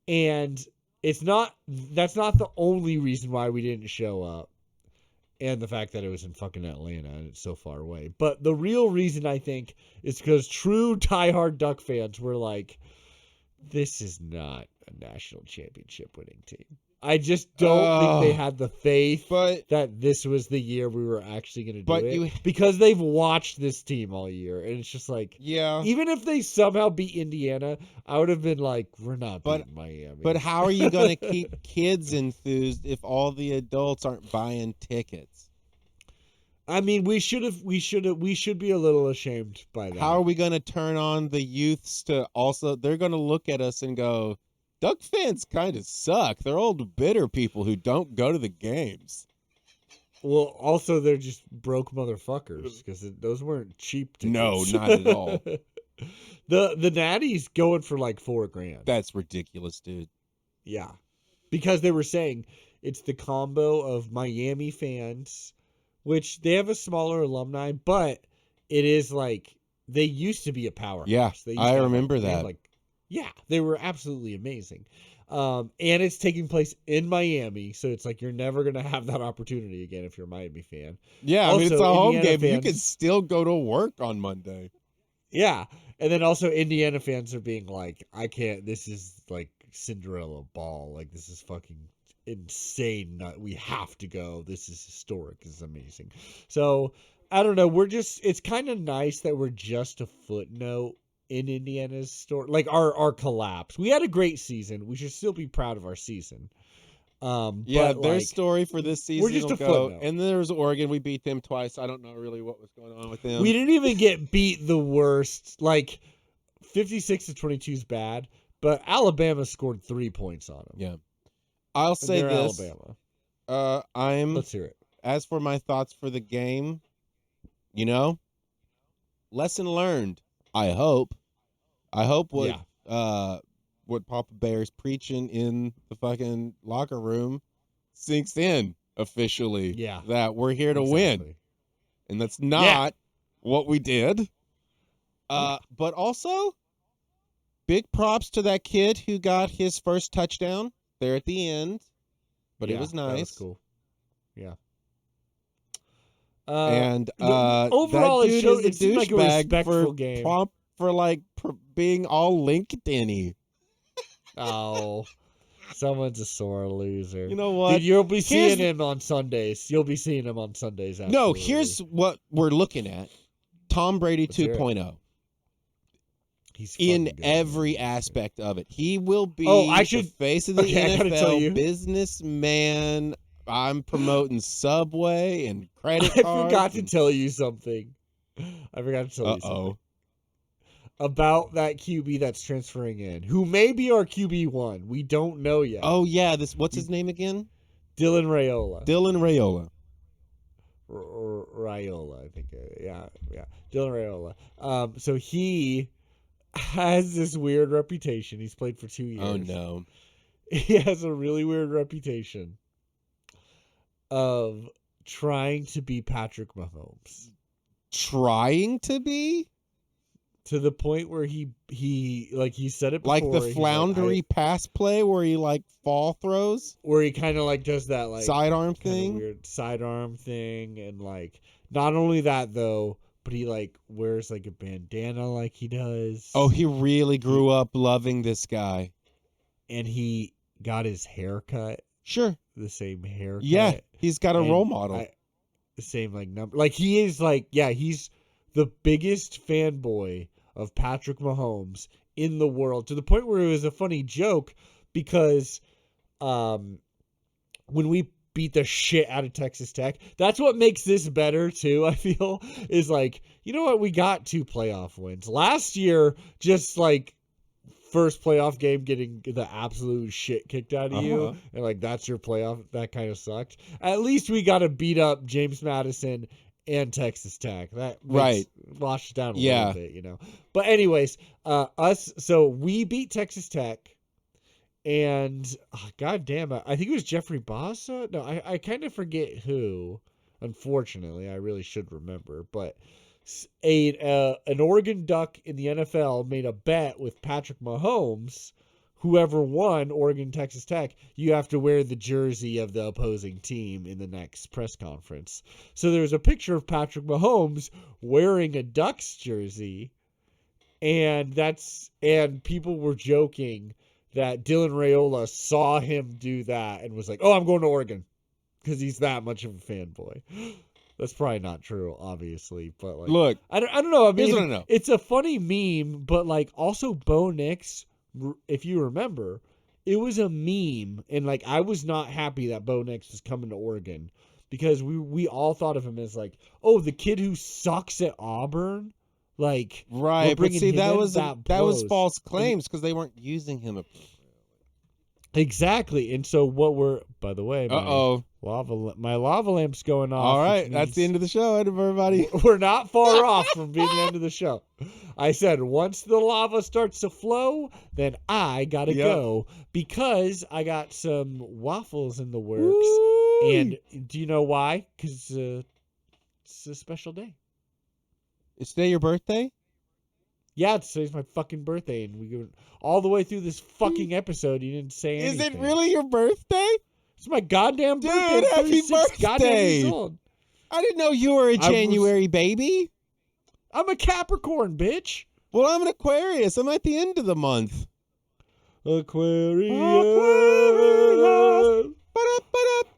And that's not the only reason why we didn't show up. And the fact that it was in fucking Atlanta and it's so far away. But the real reason, I think, is because true diehard Duck fans were like, this is not a national championship winning team. I just don't think they had the faith that this was the year we were actually going to do it. Because they've watched this team all year. And it's just like, yeah. Even if they somehow beat Indiana, I would have been like, we're not beating Miami. But how are you going to keep kids enthused if all the adults aren't buying tickets? I mean, we should be a little ashamed by that. How are we going to turn on the youths to also, they're going to look at us and go, Duck fans kind of suck. They're old, bitter people who don't go to the games. Well, also, they're just broke motherfuckers because those weren't cheap tickets. No, not at all. The Natty's going for like $4,000. That's ridiculous, dude. Yeah. Because they were saying it's the combo of Miami fans, which they have a smaller alumni, but it is like they used to be a powerhouse. Yeah, I remember that. Yeah, they were absolutely amazing. And it's taking place in Miami, so it's like you're never going to have that opportunity again if you're a Miami fan. Yeah, also, I mean, it's a home Indiana game. Fans, you can still go to work on Monday. Yeah, and then also Indiana fans are being like, I can't, this is like Cinderella ball. Like, this is fucking insane. We have to go. This is historic. This is amazing. So, I don't know. It's kind of nice that we're just a footnote in Indiana's story, like our collapse. We had a great season. We should still be proud of our season. Yeah, but their story for this season we're just will a go. footnote. And then there was Oregon. We beat them twice. I don't know really what was going on with them. We didn't even get beat the worst. Like 56-22 is bad, but Alabama scored 3 points on them. Yeah, I'll say this. Alabama. Let's hear it. As for my thoughts for the game, lesson learned. I hope what Papa Bear's preaching in the fucking locker room sinks in officially. Yeah. That we're here to win. And that's not what we did. But also, big props to that kid who got his first touchdown there at the end. But it was nice. That was cool. Yeah. And overall, that dude it seemed like a respectful game. game. For being all LinkedIn-y. Oh, someone's a sore loser. You know what? Dude, you'll be seeing him on Sundays. No, here's what we're looking at. Tom Brady 2.0. He's in every aspect of it. He will be the face of the NFL, businessman. I'm promoting Subway and credit cards. I forgot to tell you something. About that QB that's transferring in, who may be our QB1. We don't know yet. Oh, yeah. What's his name again? Dylan Raiola. Raiola, I think. Yeah. Dylan Raiola. So he has this weird reputation. He's played for 2 years. Oh, no. He has a really weird reputation of trying to be Patrick Mahomes. Trying to be? To the point where he said it before. Like the floundery pass play where he like fall throws? Where he kind of like does that like sidearm thing? Weird sidearm thing. And like, not only that though, but he like wears like a bandana like he does. Oh, he really grew up loving this guy. And he got his hair cut. Sure. The same haircut. Yeah, he's got a role model. The same like number. Like he is like, yeah, he's the biggest fanboy of Patrick Mahomes in the world, to the point where it was a funny joke because when we beat the shit out of Texas Tech, that's what makes this better too, I feel, is like, you know what, we got 2 playoff wins. Last year, just like first playoff game getting the absolute shit kicked out of you, and like that's your playoff, that kind of sucked. At least we got to beat up James Madison and Texas Tech. That washed down a little bit, you know. But anyways, so we beat Texas Tech, and god damn it, I think it was Jeffrey Bossa. No, I kind of forget who. Unfortunately, I really should remember, but an Oregon Duck in the NFL made a bet with Patrick Mahomes. Whoever won, Oregon, Texas Tech, you have to wear the jersey of the opposing team in the next press conference. So there's a picture of Patrick Mahomes wearing a Ducks jersey, and people were joking that Dylan Raiola saw him do that and was like, "Oh, I'm going to Oregon," because he's that much of a fanboy. That's probably not true, obviously, but like, look, I don't know. I mean, here's what I know. It's a funny meme, but like, also Bo Nix, if you remember, it was a meme, and like, I was not happy that Bo Nix was coming to Oregon because we all thought of him as like, oh, the kid who sucks at Auburn, like, right? But see, that was false claims because they weren't using him appropriately. Exactly, and so what we're, by the way, my lava lamp's going off. All right, that's the end of the show, everybody. We're not far off from being the end of the show. I said once the lava starts to flow, then I gotta go because I got some waffles in the works. Ooh. And do you know why? Because it's a special day. Is today your birthday? Yeah, today's my fucking birthday, and we go all the way through this fucking episode. You didn't say anything. Is it really your birthday? It's my goddamn birthday. Dude, happy birthday! Goddamn years old. I didn't know you were a January baby. I'm a Capricorn, bitch. Well, I'm an Aquarius. I'm at the end of the month. Aquarius.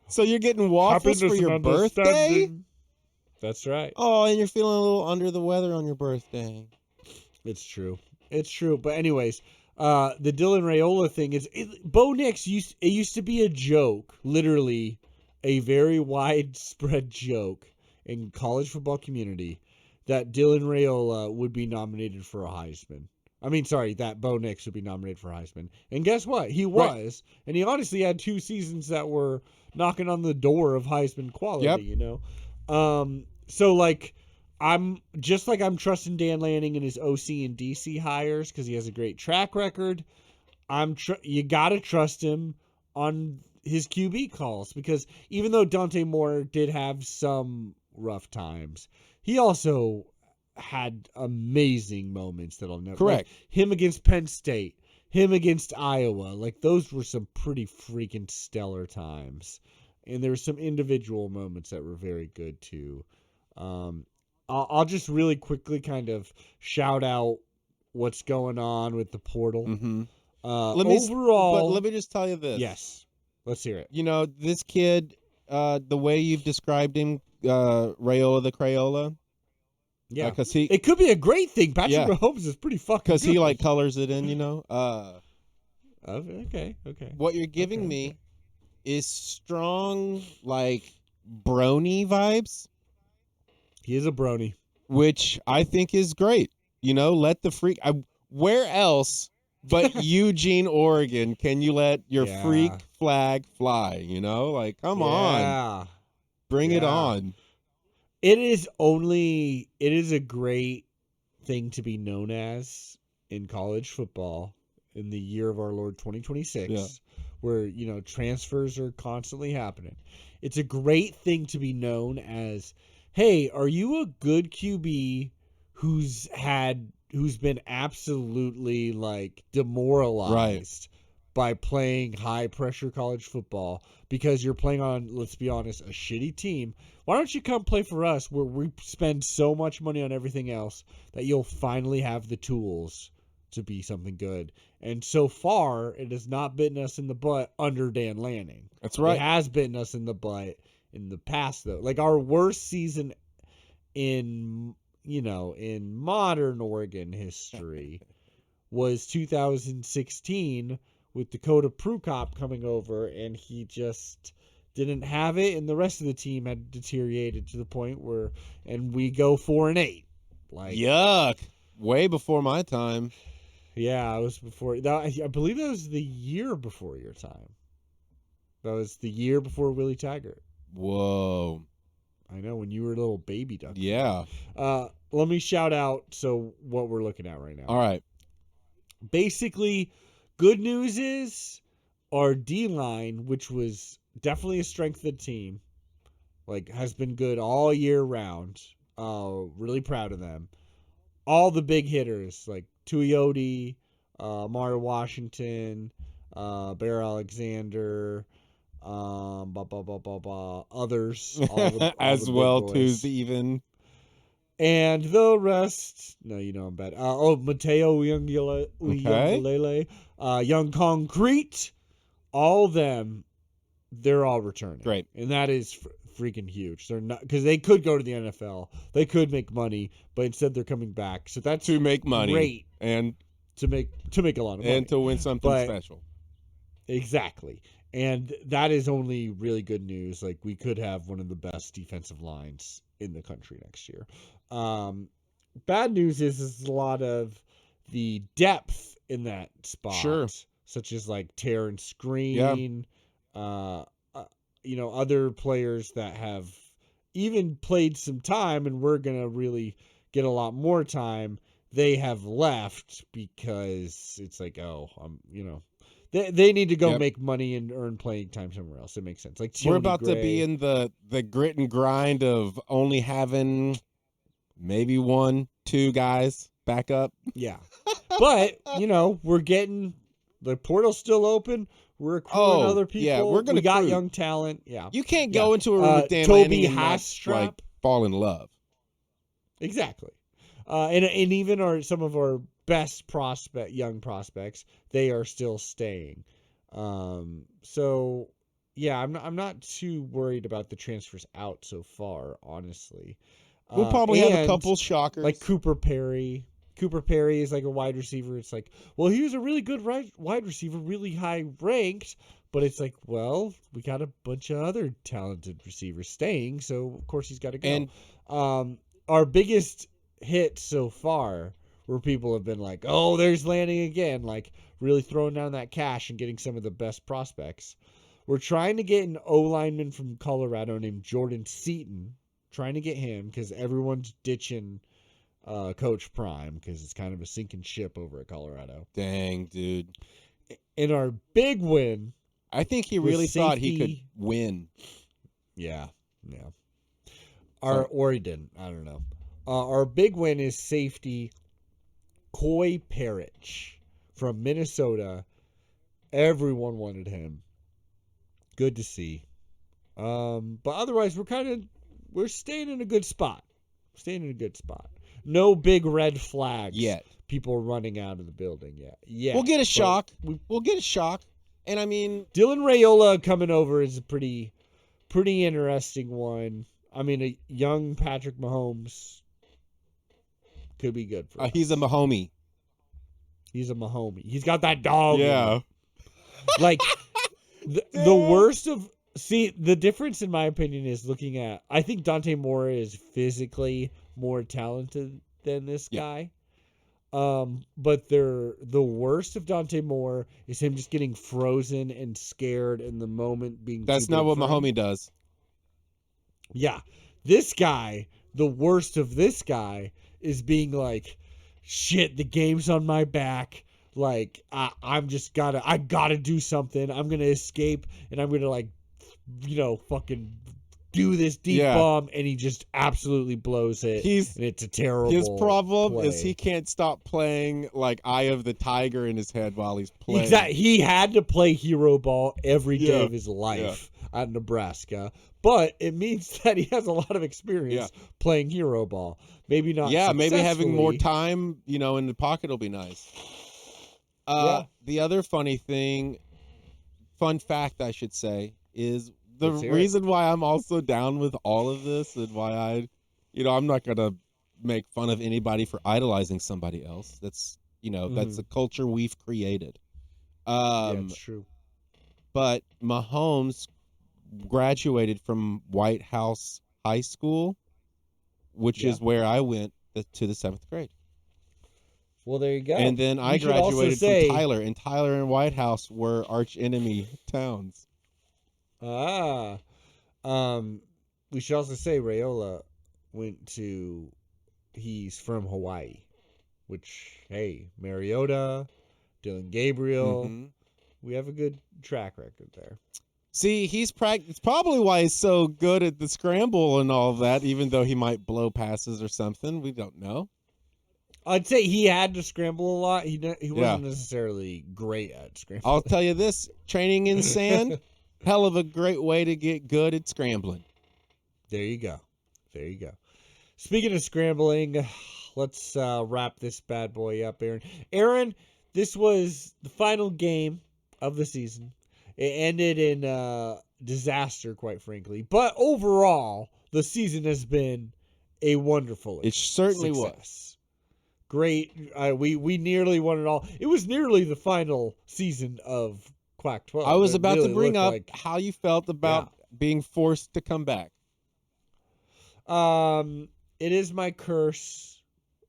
So you're getting waffles for your birthday? That's right. Oh, and you're feeling a little under the weather on your birthday. It's true. It's true. But anyways, the Dylan Raiola thing is, Bo Nix used to be a joke, literally a very widespread joke in college football community that Dylan Raiola would be nominated for a Heisman. I mean, sorry, that Bo Nix would be nominated for Heisman. And guess what? He was. Right. And he honestly had 2 seasons that were knocking on the door of Heisman quality, you know? So, like, I'm trusting Dan Lanning and his OC and DC hires because he has a great track record. You got to trust him on his QB calls because even though Dante Moore did have some rough times, he also had amazing moments that I'll never. Correct. Like him against Penn State, him against Iowa. Like those were some pretty freaking stellar times. And there were some individual moments that were very good too. I'll just really quickly kind of shout out what's going on with the portal. Mm-hmm. Let me just tell you this. Yes. Let's hear it. You know, this kid, the way you've described him, Raiola the Crayola. Yeah. It could be a great thing. Patrick Mahomes is pretty fucking good. Because he, like, colors it in, you know? Okay. What you're giving me is strong, like, brony vibes. He is a brony. Which I think is great. You know, let the freak... where else but Eugene, Oregon can you let your freak flag fly, you know? Like, come on. Bring it on. It is a great thing to be known as in college football in the year of our Lord 2026, where, transfers are constantly happening. It's a great thing to be known as, hey, are you a good QB who's been absolutely like demoralized by playing high pressure college football because you're playing on, let's be honest, a shitty team? Why don't you come play for us where we spend so much money on everything else that you'll finally have the tools to be something good? And so far, it has not bitten us in the butt under Dan Lanning. That's right. It has bitten us in the butt in the past, though. Like our worst season in modern Oregon history was 2016 with Dakota Prukop coming over, and he just didn't have it, and the rest of the team had deteriorated to the point where, and we go 4-8. Like, yuck! Way before my time. Yeah, it was before. I believe that was the year before your time. That was the year before Willie Taggart. Whoa! I know, when you were a little baby duck. Yeah. Let me shout out what we're looking at right now. All right. Basically, good news is our D-line, which was definitely a strength of the team, like has been good all year round. Really proud of them. All the big hitters like Tuioti, Mario Washington, Bear Alexander, others, all as the big well boys. too, even. And the rest, no, I'm bad. Mateo Young Young Concrete, all them, they're all returning. Great. And that is freaking huge. They're not, because they could go to the NFL, they could make money, but instead they're coming back. So that's to make money, great, and to make a lot of money, and to win something special. Exactly. And that is only really good news. Like, we could have one of the best defensive lines in the country next year. Bad news is a lot of the depth in that spot. Sure. Such as like Terrence Green, other players that have even played some time and we're going to really get a lot more time. They have left because it's like, they need to go make money and earn playing time somewhere else. It makes sense. Like, we're about to be in the grit and grind of only having maybe 1-2 guys back up. Yeah. But, we're getting the portal's still open. We're recruiting other people. Yeah, we got young talent. Yeah. You can't go into a room with Dan Toby Lanning and not, fall in love. Exactly. And even some of our best young prospects, they are still staying. So yeah, I'm not too worried about the transfers out so far, honestly. We'll probably have a couple shockers, like Cooper Perry. Cooper Perry is like a wide receiver. It's like, well, he was a really good wide receiver, really high ranked, but it's like, well, we got a bunch of other talented receivers staying, so of course he's got to go. And our biggest hit so far, where people have been like, oh, there's Lanning again, like really throwing down that cash and getting some of the best prospects. We're trying to get an O-lineman from Colorado named Jordan Seaton, trying to get him because everyone's ditching Coach Prime because it's kind of a sinking ship over at Colorado. Dang, dude. In our big win, I think he really thought he could win. Yeah. Or he didn't. I don't know. Our big win is safety Coy Parrish from Minnesota. Everyone wanted him. Good to see. But otherwise, we're staying in a good spot. No big red flags yet. People running out of the building yet. Yeah. We'll get a shock. We'll get a shock. And I mean, Dylan Raiola coming over is a pretty interesting one. I mean, a young Patrick Mahomes could be good for us. He's a Mahomie. He's a Mahomie. He's got that dog. Yeah. Like the worst of the difference in my opinion is looking at, I think Dante Moore is physically more talented than this guy. But the worst of Dante Moore is him just getting frozen and scared in the moment being. That's not what Mahomie does. Yeah. This guy, the worst of this guy is being like, shit, the game's on my back. like I gotta do something. I'm gonna escape, and I'm gonna like, fucking do this deep Yeah. bomb, and he just absolutely blows it. And it's a terrible. His problem is play. he can't stop playing like Eye of the Tiger in his head while he's playing. Exactly. He had to play hero ball every day Yeah. of his life at Nebraska, but it means that he has a lot of experience playing hero ball. Maybe not. Yeah, maybe having more successfully. time, in the pocket will be nice. The other fun fact I should say is the Let's hear it. reason why I'm also down with all of this and why I'm not gonna make fun of anybody for idolizing somebody else. That's that's a culture we've created. Yeah, it's true. But Mahomes graduated from White House High School, which is where I went to the 7th grade. Well, there you go. And then I graduated from Tyler, and Tyler and White House were arch enemy towns. We should also say Raiola he's from Hawaii, which, hey, Mariota, Dylan Gabriel, we have a good track record there. See, it's probably why he's so good at the scramble and all of that, even though he might blow passes or something. We don't know. I'd say he had to scramble a lot. He wasn't necessarily great at scrambling. I'll tell you this, training in sand, hell of a great way to get good at scrambling. There you go. Speaking of scrambling, let's wrap this bad boy up, Aaron. Aaron, this was the final game of the season. It ended in disaster, quite frankly. But overall, the season has been a wonderful It certainly success. was. Great. We nearly won it all. It was nearly the final season of Quack 12. I was about to bring up how you felt about being forced to come back. It is my curse.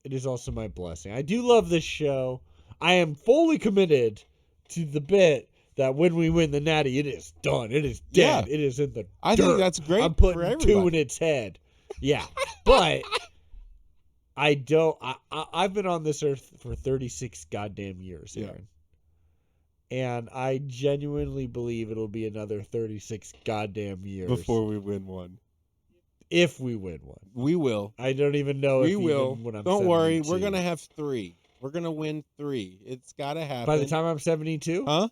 It is also my blessing. I do love this show. I am fully committed to the bit that when we win the Natty, it is done. It is dead. It is in the I dirt. think that's great. I'm putting for 2 in its head. Yeah, but I don't. I've been on this earth for 36 goddamn years, Aaron. And I genuinely believe it'll be another 36 goddamn years before we win one. If we win one. We will. I don't even know if we will. Even when I'm don't worry, 72. we're going to have 3. We're going to win 3. It's got to happen. By the time I'm 72? Huh?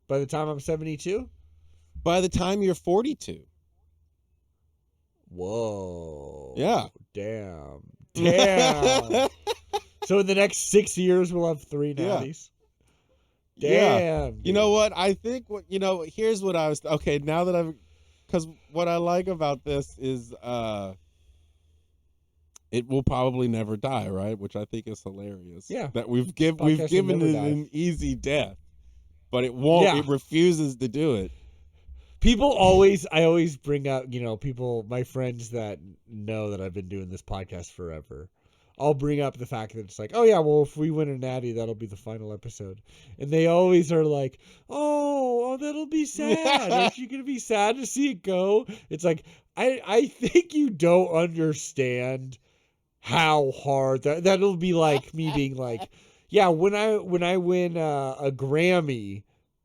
By the time I'm 72? By the time you're 42. Whoa. Yeah. Damn. So in the next 6 years, we'll have 3 natties? Damn. You know what? I think, here's what I was... Okay, now that because what I like about this is it will probably never die, right? Which I think is hilarious. Yeah. That we've given it an easy death, but it won't. Yeah. It refuses to do it. I always bring up, my friends that know that I've been doing this podcast forever. I'll bring up the fact that it's like, oh yeah, well, if we win a natty, that'll be the final episode. And they always are like, oh, that'll be sad. Aren't you going to be sad to see it go? It's like, I think you don't understand how hard that'll be like me being like, yeah, when I win a Grammy,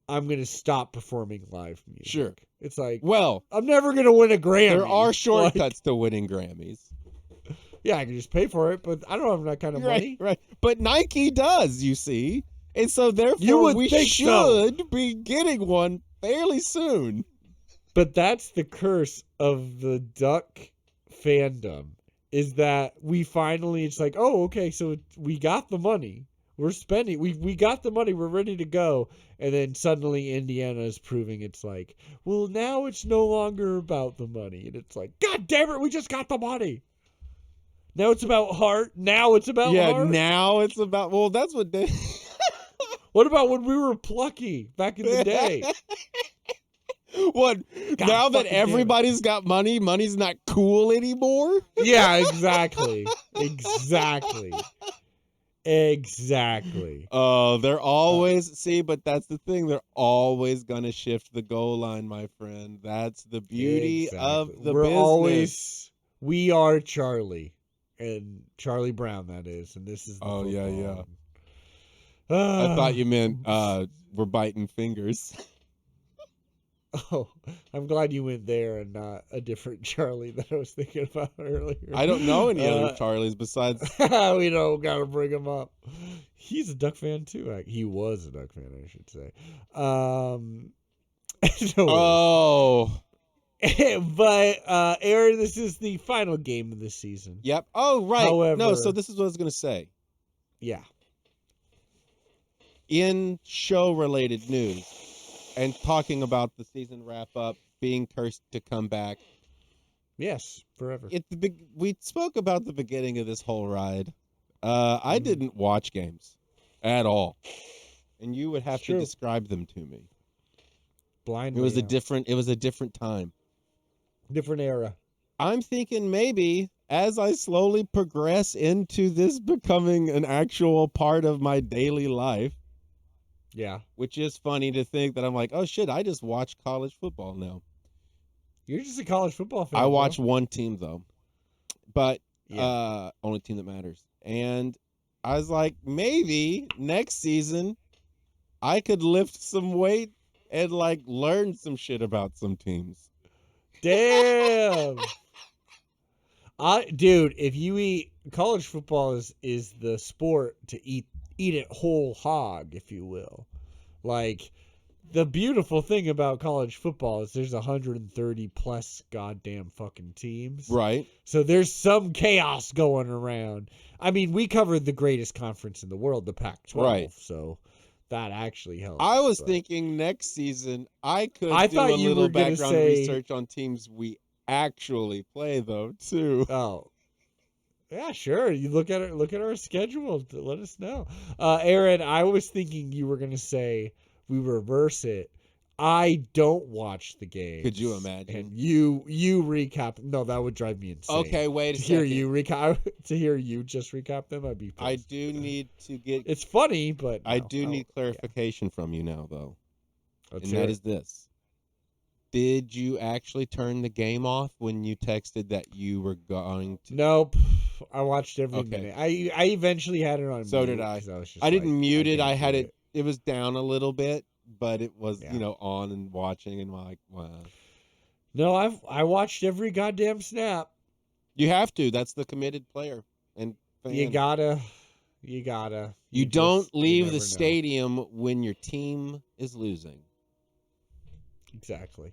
I'm going to stop performing live music. Sure. It's like, well, I'm never going to win a Grammy. There are shortcuts to winning Grammys. Yeah, I can just pay for it, but I don't have that kind of money. Right. But Nike does, you see. And so therefore we should be getting one fairly soon. But that's the curse of the Duck fandom, is that we finally, it's like, oh, okay, so we got the money. We're spending. We got the money. We're ready to go. And then suddenly Indiana is proving it's like, well, now it's no longer about the money. And it's like, God damn it, we just got the money. Now it's about heart. Now it's about heart. Yeah, now it's about, well, that's what they... What about when we were plucky back in the day? What? God, now that everybody's got money, money's not cool anymore? Yeah, exactly. Exactly. Oh, they're always, but that's the thing. They're always going to shift the goal line, my friend. That's the beauty of the business. We are Charlie. And Charlie Brown, that is. And this is the yeah. I thought you meant we're biting fingers. Oh, I'm glad you went there and not a different Charlie that I was thinking about earlier. I don't know any other Charlies besides. We don't gotta bring him up. He's a Duck fan too. He was a Duck fan, I should say. No Oh. but Aaron, this is the final game of the season. Yep. Oh, right. However, no, so this is what I was going to say. Yeah. In show-related news, and talking about the season wrap-up, being cursed to come back. Yes, forever. We spoke about the beginning of this whole ride. I didn't watch games at all, and you would have to describe them to me. Blindly. It was a different time. Different era. I'm thinking maybe as I slowly progress into this becoming an actual part of my daily life. Yeah. Which is funny to think that I'm like, oh shit, I just watch college football now. You're just a college football fan. I watch one team though. But only team that matters. And I was like, maybe next season I could lift some weight and like learn some shit about some teams. Damn. Dude, if you eat college football is the sport to eat it whole hog, if you will. Like, the beautiful thing about college football is there's 130 plus goddamn fucking teams. Right. So there's some chaos going around. I mean, we covered the greatest conference in the world, the Pac-12. Right. So that actually helps. I was thinking next season I could do thought a you little were gonna background say- research on teams we actually play though too. Oh. Yeah, sure. You look at our schedule to let us know. Aaron, I was thinking you were gonna say we reverse it. I don't watch the game. Could you imagine? And you recap. No, that would drive me insane. Okay, wait a to second. hear you recap. To hear you just recap them, I'd be pissed. I do need to get. It's funny, but I do need clarification from you now, though, Let's and hear that it. is this: did you actually turn the game off when you texted that you were going to? Nope. I watched every Okay. minute. I eventually had it on. So mute did I. 'cause was just I didn't like, mute it. can't I had do it. It was down a little bit, but it was Yeah. on and watching and like wow. No, I watched every goddamn snap. You have to. That's the committed player and fan. You gotta. You don't just- you leave never the know. stadium when your team is losing. Exactly.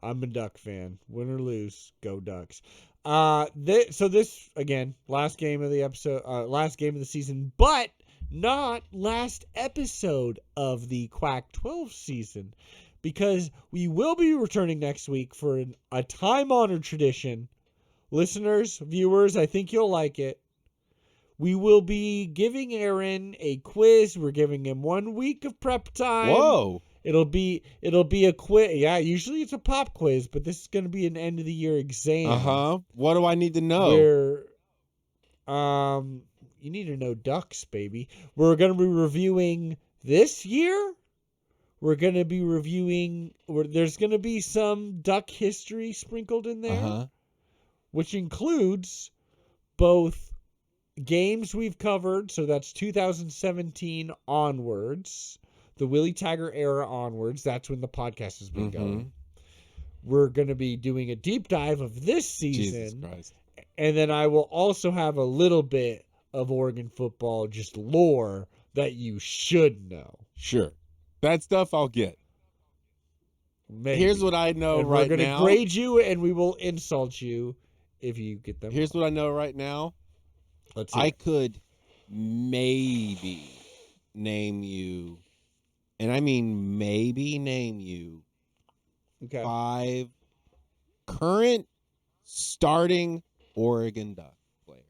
I'm a Duck fan. Win or lose, go Ducks. So this again, last game of the episode, last game of the season, but not last episode of the Quack 12 season, because we will be returning next week for a time-honored tradition. Listeners, viewers, I think you'll like it. We will be giving Aaron a quiz. We're giving him 1 week of prep time. Whoa. It'll be a quiz. Yeah, usually it's a pop quiz, but this is going to be an end of the year exam. What do I need to know? Where, you need to know Ducks, baby. We're going to be reviewing this year. We're going to be reviewing. There's going to be some Duck history sprinkled in there, which includes both games we've covered. So that's 2017 onwards. The Willie Taggart era onwards, that's when the podcast has been going. We're going to be doing a deep dive of this season. Jesus Christ. And then I will also have a little bit of Oregon football, just lore that you should know. Sure. That stuff I'll get. Maybe. Here's what I know and right we're going now. to grade you, and we will insult you if you get them. Here's what I know right now. Let's see. I could maybe name you, and I mean maybe name you, 5 current starting Oregon Duck players.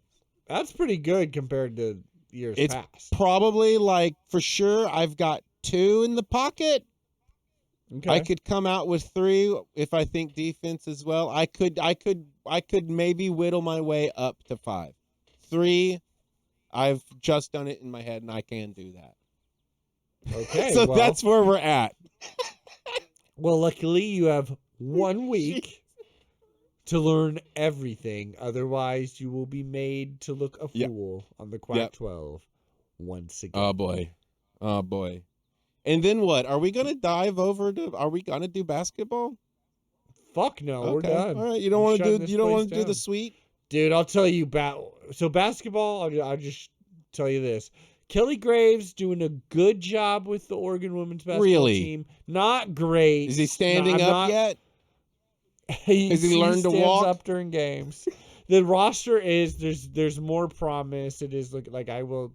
That's pretty good compared to years It's past. probably like for sure I've got 2 in the pocket. Okay. I could come out with 3 if I think defense as well. I could maybe whittle my way up to 5. 3, I've just done it in my head and I can do that. Okay. So well, that's where we're at. Well, luckily you have 1 week to learn everything. Otherwise, you will be made to look a fool on the Quack 12 once again. Oh boy. Oh boy. And then what? Are we gonna dive over to? Are we gonna do basketball? Fuck no, we're Okay. done. All right. You don't I'm want to shutting do. this You don't place want to do the down. sweet. Dude, I'll tell you so basketball. I'll just tell you this: Kelly Graves doing a good job with the Oregon women's basketball Really? team. Not great. Is he No, standing I'm up not. yet? He Has he learned to stands walk? up during games. The roster is there's more promise. It is like I will.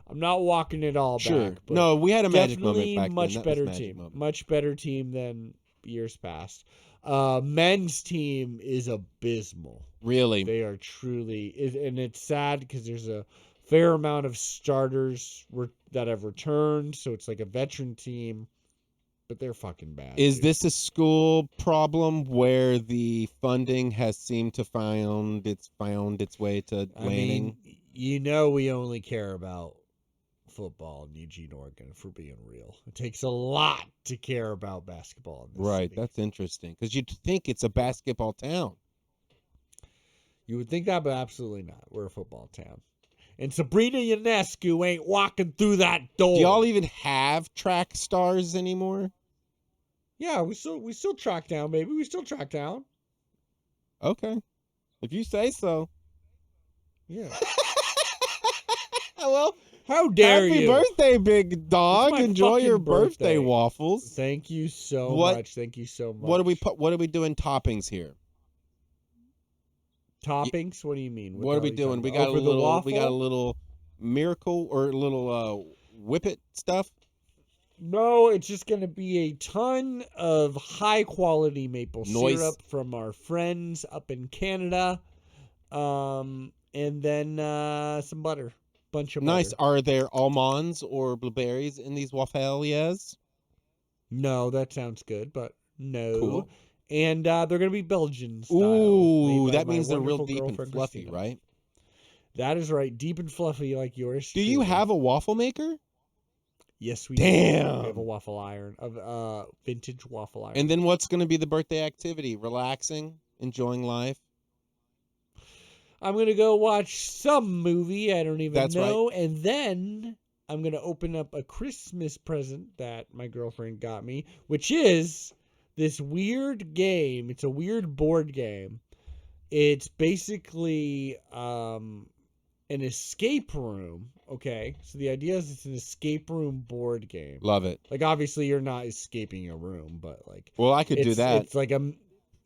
I'm not walking it all Sure. back, but No, we had a magic moment definitely back then. much That was better magic team. moment. Much better team than years past. Men's team is abysmal. Really? They are truly, and it's sad because there's a fair amount of starters that have returned, so it's like a veteran team, but they're fucking bad. Is dude. this a school problem where the funding has seemed to found its way to I Lanning? mean, we only care about football in Eugene, Oregon, if we're being real. It takes a lot to care about basketball in this Right. city. That's interesting because you'd think it's a basketball town. You would think that, but absolutely not. We're a football town. And Sabrina Ionescu ain't walking through that door. Do y'all even have track stars anymore? Yeah, we still track down, baby. We still track down. Okay. If you say so. Yeah. Well, How dare happy you? birthday, big dog. my Enjoy your fucking birthday birthday. waffles. Thank you so What- much. Thank you so much. What are we doing toppings here? Toppings? What do you mean? What are we doing? We talking got about? a Over the little waffle? miracle or a little whippet stuff. No, it's just going to be a ton of high quality maple Nice. syrup from our friends up in Canada. And then some butter. Bunch of Nice. butter. Are there almonds or blueberries in these waffles? No, that sounds good, but no. Cool. And they're going to be Belgian style. Ooh, made by that my means they're real wonderful deep and girlfriend, fluffy, Christina. right? That is right. Deep and fluffy like yours. Do you truly. have a waffle maker? Yes, we Damn. do. We have a waffle iron, of vintage waffle iron. And then what's going to be the birthday activity? Relaxing, enjoying life. I'm gonna go watch some movie I don't even That's know, and then I'm gonna open up a Christmas present that my girlfriend got me, which is this weird game. It's a weird board game. It's basically an escape room. Okay, so the idea is it's an escape room board game. Love it. Like obviously you're not escaping a room, but like Well, I could do that. It's like a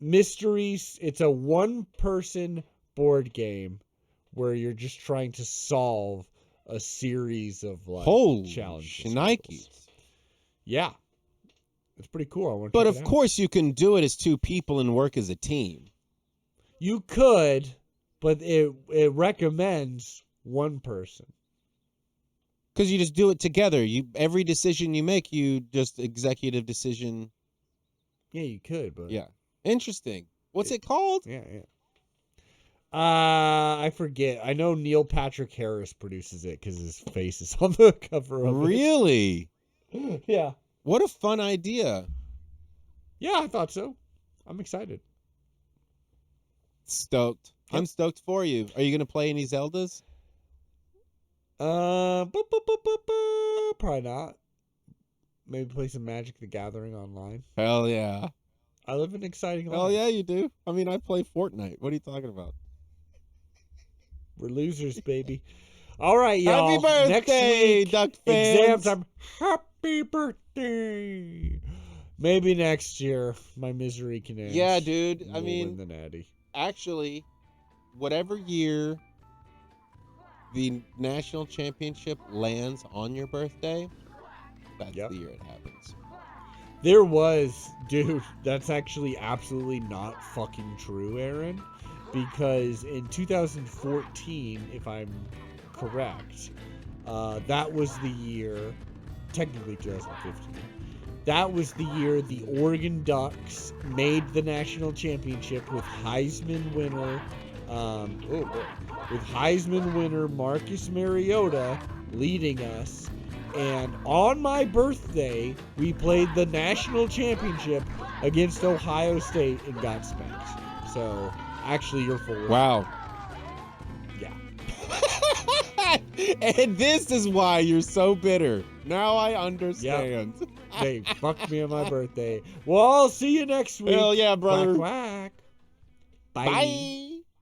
mystery. It's a one-person board game where you're just trying to solve a series of like Holy challenges. shnikes. Yeah, it's pretty cool. I want to. But check of it out. course, you can do it as two people and work as a team. You could, but it recommends one person. Because you just do it together. Every decision you make, you just executive decision. Yeah, you could, but Yeah. Interesting. What's it called? yeah. I forget. I know Neil Patrick Harris produces it because his face is on the cover of Really? it. Yeah. What a fun idea. Yeah, I thought so. I'm excited. Stoked. Yep. I'm stoked for you. Are you going to play any Zeldas? Probably not. Maybe play some Magic the Gathering online. Hell yeah. I live an exciting life. Hell yeah, you do. I mean, I play Fortnite. What are you talking about? We're losers, baby. All right, y'all. Happy birthday, Next week, Duck exam fans. time. Happy birthday. Maybe next year my misery can end. Yeah, dude. and I we'll mean, win the Natty. actually, whatever year the national championship lands on your birthday, that's Yep. the year it happens. There was, dude, that's actually absolutely not fucking true, Aaron. Because in 2014, if I'm correct, that was the year, technically 2015, that was the year the Oregon Ducks made the national championship with Heisman winner, with Heisman winner Marcus Mariota leading us. And on my birthday, we played the national championship against Ohio State and got spanked. So, actually, you're full. Wow. Yeah. And this is why you're so bitter. Now I understand. They fucked me on my birthday. Well, I'll see you next week. Hell yeah, brother. Quack, quack. Bye. Bye.